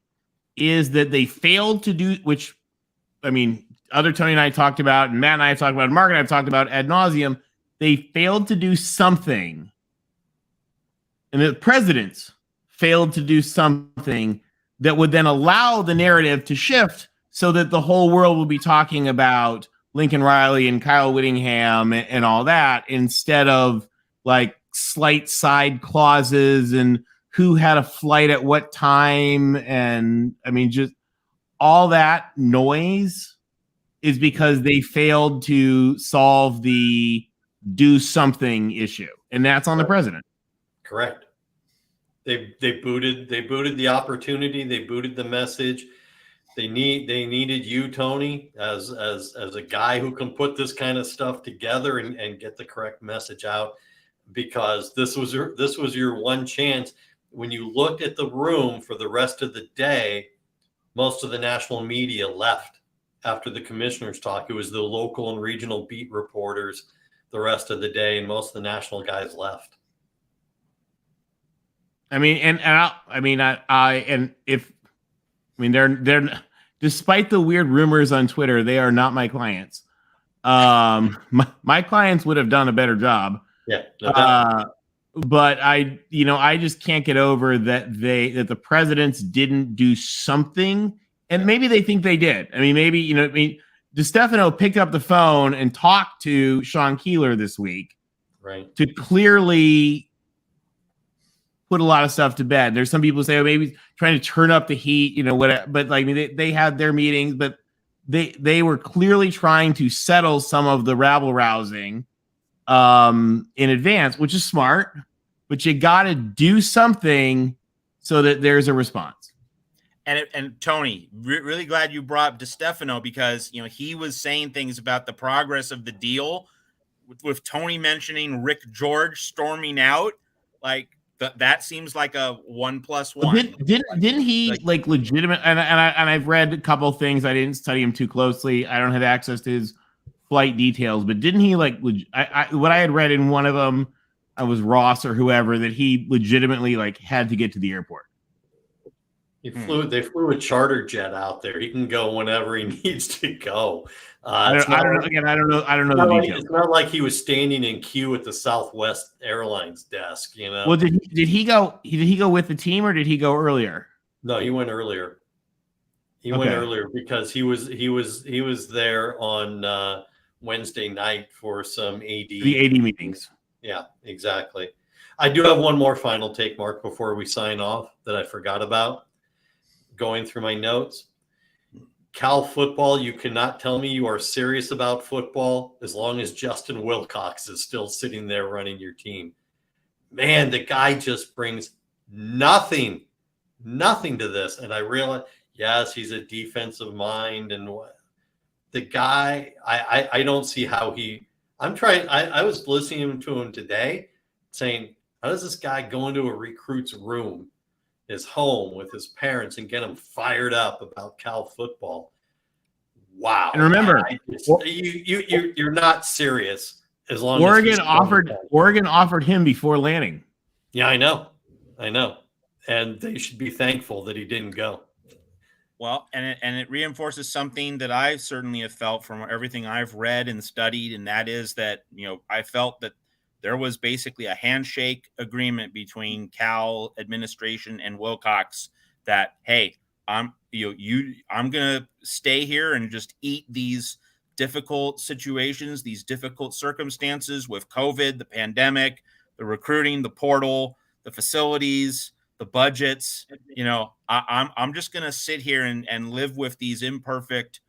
is that they failed to do, which, I mean, other Tony and I talked about, and Matt and I have talked about, and Mark and I have talked about ad nauseum. They failed to do something, and the presidents failed to do something that would then allow the narrative to shift so that the whole world will be talking about Lincoln Riley and Kyle Whittingham and all that, instead of like slight side clauses and who had a flight at what time. And I mean, just all that noise is because they failed to solve the do something issue. And that's on the president. Correct. They booted the opportunity. They booted the message. They needed you, Tony, as a guy who can put this kind of stuff together and get the correct message out, because this was your one chance. When you looked at the room for the rest of the day, most of the national media left after the commissioners' talk. It was the local and regional beat reporters the rest of the day, and most of the national guys left. I mean, they're despite the weird rumors on Twitter, they are not my clients. My clients would have done a better job. Yeah. No doubt. But I just can't get over that the presidents didn't do something, and maybe they think they did. I mean, maybe DeStefano picked up the phone and talked to Sean Keeler this week, right, to clearly put a lot of stuff to bed. There's some people who say, oh, maybe trying to turn up the heat, whatever. But like, I mean, they had their meetings, but they were clearly trying to settle some of the rabble rousing in advance, which is smart, but you got to do something so that there's a response. And Tony, really glad you brought up DeStefano, because he was saying things about the progress of the deal, with Tony mentioning Rick George storming out. Like that seems like a 1+1. Didn't he like legitimate? And I've read a couple of things. I didn't study him too closely. I don't have access to his flight details, but didn't he what I had read in one of them, I was Ross or whoever, that he legitimately had to get to the airport. They flew a charter jet out there. He can go whenever he needs to go. I don't know the details. It's not like he was standing in queue at the Southwest Airlines desk, Well, did he go with the team, or did he go earlier? No, he went earlier. He went earlier because he was there on Wednesday night for some the AD meetings. Yeah, exactly. I do have one more final take, Mark, before we sign off, that I forgot about. Going through my notes, Cal football, you cannot tell me you are serious about football as long as Justin Wilcox is still sitting there running your team. Man, the guy just brings nothing to this. And I realize, yes, he's a defensive mind, and the guy, I don't see how I was listening to him today saying, how does this guy go into a recruit's room, his home, with his parents, and get him fired up about Cal football? Wow! And remember, you're not serious as long as Oregon offered him before Lanning. Yeah, I know, and they should be thankful that he didn't go. Well, and it reinforces something that I certainly have felt from everything I've read and studied, and that is that I felt that there was basically a handshake agreement between Cal administration and Wilcox that, hey, I'm gonna stay here and just eat these difficult situations, these difficult circumstances with COVID, the pandemic, the recruiting, the portal, the facilities, the budgets. I'm just gonna sit here and live with these imperfect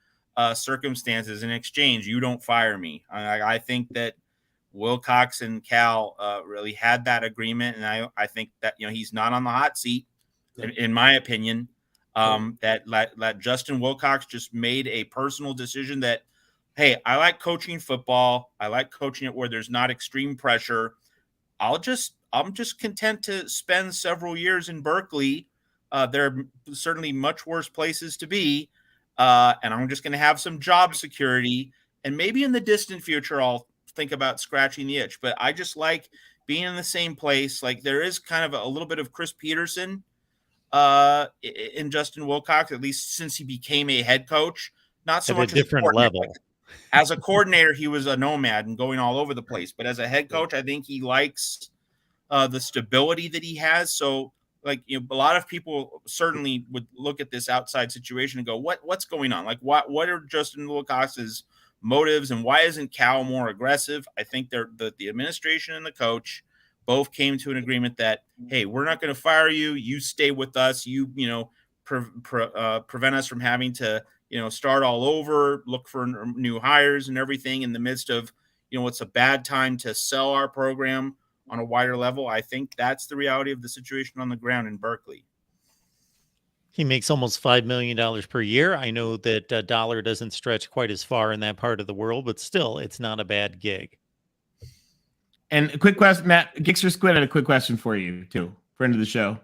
circumstances. In exchange, you don't fire me. I think that Wilcox and Cal really had that agreement, and I think that he's not on the hot seat, in my opinion. That Justin Wilcox just made a personal decision that, hey, I like coaching football. I like coaching it where there's not extreme pressure. I'm just content to spend several years in Berkeley. There are certainly much worse places to be, and I'm just going to have some job security, and maybe in the distant future I'll think about scratching the itch. But I just like being in the same place. Like, there is kind of a little bit of Chris Peterson in Justin Wilcox, at least since he became a head coach. Not so much at a different level. As a coordinator, he was a nomad and going all over the place. But as a head coach, I think he likes the stability that he has. So, a lot of people certainly would look at this outside situation and go, what's going on? Like, what are Justin Wilcox's motives, and why isn't Cal more aggressive? I think the administration and the coach both came to an agreement that, hey, we're not going to fire you. You stay with us. Prevent us from having to, start all over, look for new hires and everything in the midst of, it's a bad time to sell our program on a wider level. I think that's the reality of the situation on the ground in Berkeley. He makes almost $5 million per year. I know that dollar doesn't stretch quite as far in that part of the world, but still, it's not a bad gig. And a quick question, Matt, Gixxer Squid had a quick question for you too, friend of the show.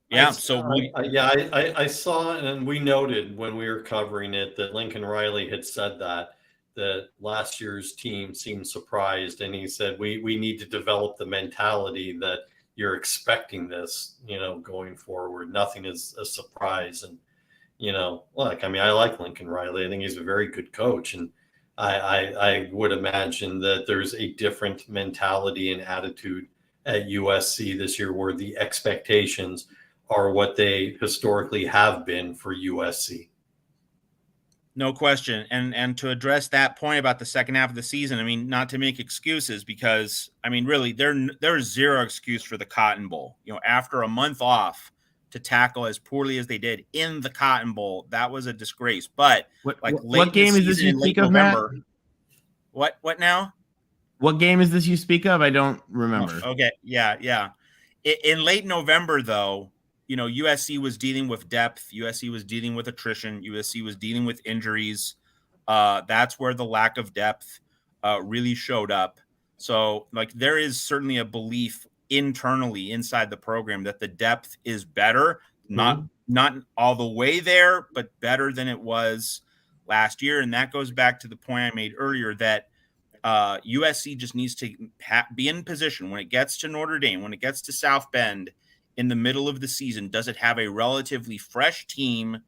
Yeah. I saw, and we noted when we were covering it that Lincoln Riley had said that last year's team seemed surprised, and he said we need to develop the mentality that you're expecting this, going forward. Nothing is a surprise. And, I like Lincoln Riley. I think he's a very good coach. And I would imagine that there's a different mentality and attitude at USC this year, where the expectations are what they historically have been for USC. No question. And to address that point about the second half of the season, I mean, not to make excuses, because I mean, really, there's zero excuse for the Cotton Bowl. You know, after a month off, to tackle as poorly as they did in the Cotton Bowl, that was a disgrace. But what game is this you speak of, Matt? What now? What game is this you speak of? I don't remember. Oh, okay, yeah. In late November, though, you know, USC was dealing with depth. USC was dealing with attrition. USC was dealing with injuries. That's where the lack of depth really showed up. So, like, there is certainly a belief internally inside the program that the depth is better, not all the way there, but better than it was last year. And that goes back to the point I made earlier that USC just needs to be in position when it gets to Notre Dame, when it gets to South Bend in the middle of the season. Does it have a relatively fresh team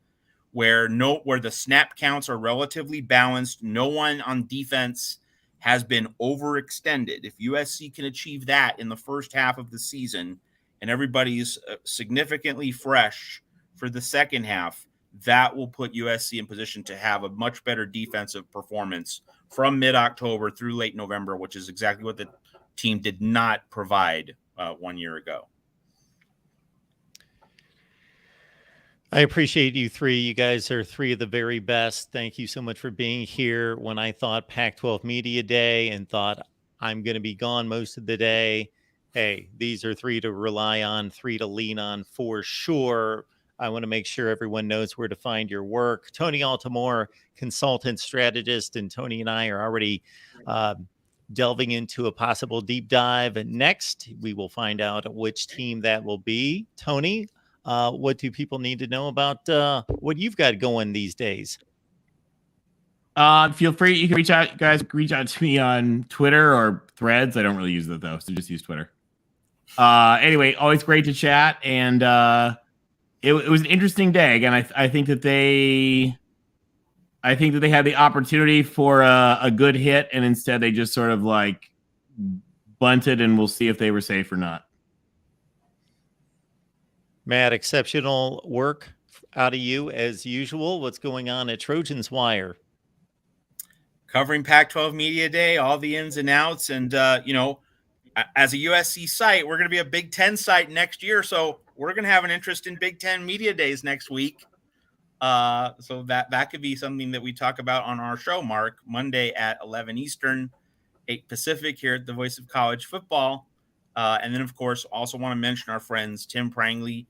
where the snap counts are relatively balanced? No one on defense has been overextended. If USC can achieve that in the first half of the season and everybody's significantly fresh for the second half, that will put USC in position to have a much better defensive performance from mid-October through late November, which is exactly what the team did not provide 1 year ago. I appreciate you three. You guys are three of the very best. Thank you so much for being here when I thought Pac-12 Media Day and thought I'm going to be gone most of the day. Hey, these are three to rely on, three to lean on for sure. I want to make sure everyone knows where to find your work. Tony Altamore, consultant strategist, and Tony and I are already delving into a possible deep dive. And next, we will find out which team that will be. Tony, what do people need to know about what you've got going these days? Feel free. You can reach out, guys. Reach out to me on Twitter or Threads. I don't really use that though, so just use Twitter. Anyway, always great to chat, and it was an interesting day. Again, I think that they had the opportunity for a good hit, and instead they just sort of like bunted, and we'll see if they were safe or not. Matt, exceptional work out of you as usual. What's going on at Trojans Wire? Covering Pac-12 Media Day, all the ins and outs. And, you know, as a USC site, we're going to be a Big Ten site next year. So we're going to have an interest in Big Ten Media Days next week. So that could be something that we talk about on our show, Mark, Monday at 11 Eastern, 8 Pacific here at the Voice of College Football. And then, of course, also want to mention our friends Tim Prangley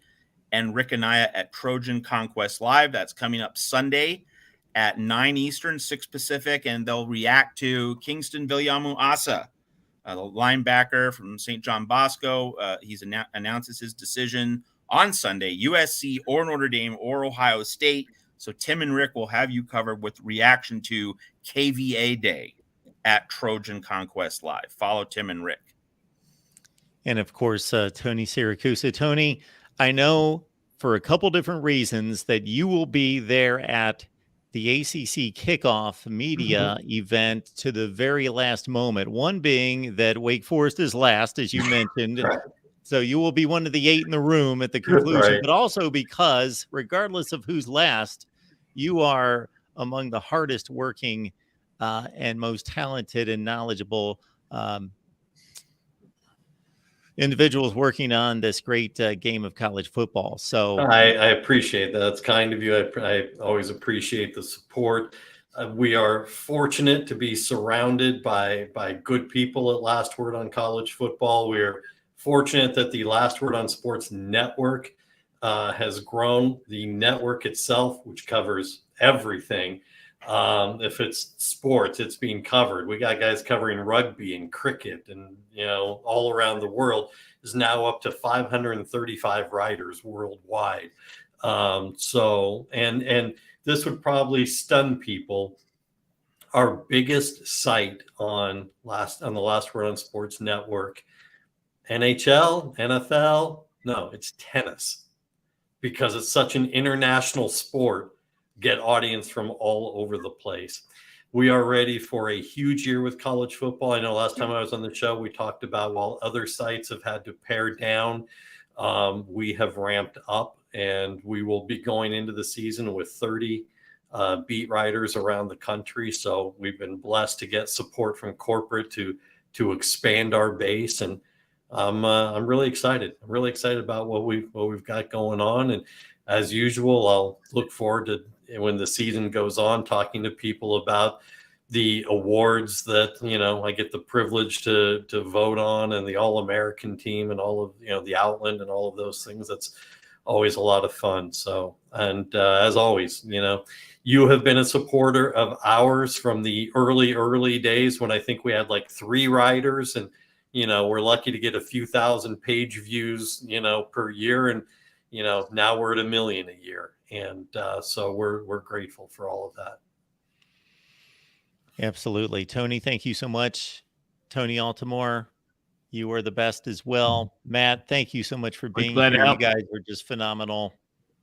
and Rick Anaya at Trojan Conquest Live. That's coming up Sunday at 9 Eastern, 6 Pacific, and they'll react to Kingston Vilyamu Asa, the linebacker from St. John Bosco. He's announces his decision on Sunday, USC or Notre Dame or Ohio State. So Tim and Rick will have you covered with reaction to KVA Day at Trojan Conquest Live. Follow Tim and Rick. And of course, Tony Siracusa. Tony, I know for a couple different reasons that you will be there at the ACC kickoff media event to the very last moment. One being that Wake Forest is last, as you mentioned. So you will be one of the 8 in the room at the conclusion, but also because regardless of who's last, you are among the hardest working and most talented and knowledgeable individuals working on this great game of college football. So I appreciate that. That's kind of you. I always appreciate the support. We are fortunate to be surrounded by good people at Last Word on College Football. We're fortunate that the Last Word on Sports network has grown. The network itself, which covers everything. If it's sports, it's being covered. We got guys covering rugby and cricket and, you know, all around the world, is now up to 535 writers worldwide. So this would probably stun people. Our biggest site on the Last Word on Sports network, NHL, NFL, no, it's tennis, because it's such an international sport. Get audience from all over the place. we are ready for a huge year with college football. I know last time I was on the show, we talked about while other sites have had to pare down, we have ramped up, and we will be going into the season with 30 beat writers around the country. So we've been blessed to get support from corporate to expand our base, and I'm really excited. I'm really excited about what we've got going on, and as usual, I'll look forward to when the season goes on, talking to people about the awards that I get the privilege to vote on, and the All-American team, and all of the Outland, and all of those things. That's always a lot of fun. So, and as always, you have been a supporter of ours from the early days when I think we had like 3 writers, and we're lucky to get a few thousand page views per year, and now we're at 1 million a year, and so we're grateful for all of that. Absolutely. Tony, thank you so much. Tony Altimore, you are the best as well. Matt, thank you so much for being glad to here. You help. guys were just phenomenal.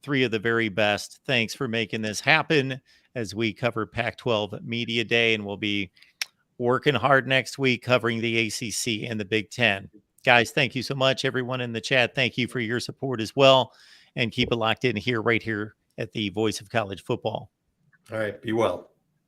3 of the very best. Thanks for making this happen as we cover Pac-12 Media Day, and we'll be working hard next week covering the ACC and the Big Ten. Guys, thank you so much. Everyone in the chat, thank you for your support as well. And keep it locked in here, right here at the Voice of College Football. All right. Be well.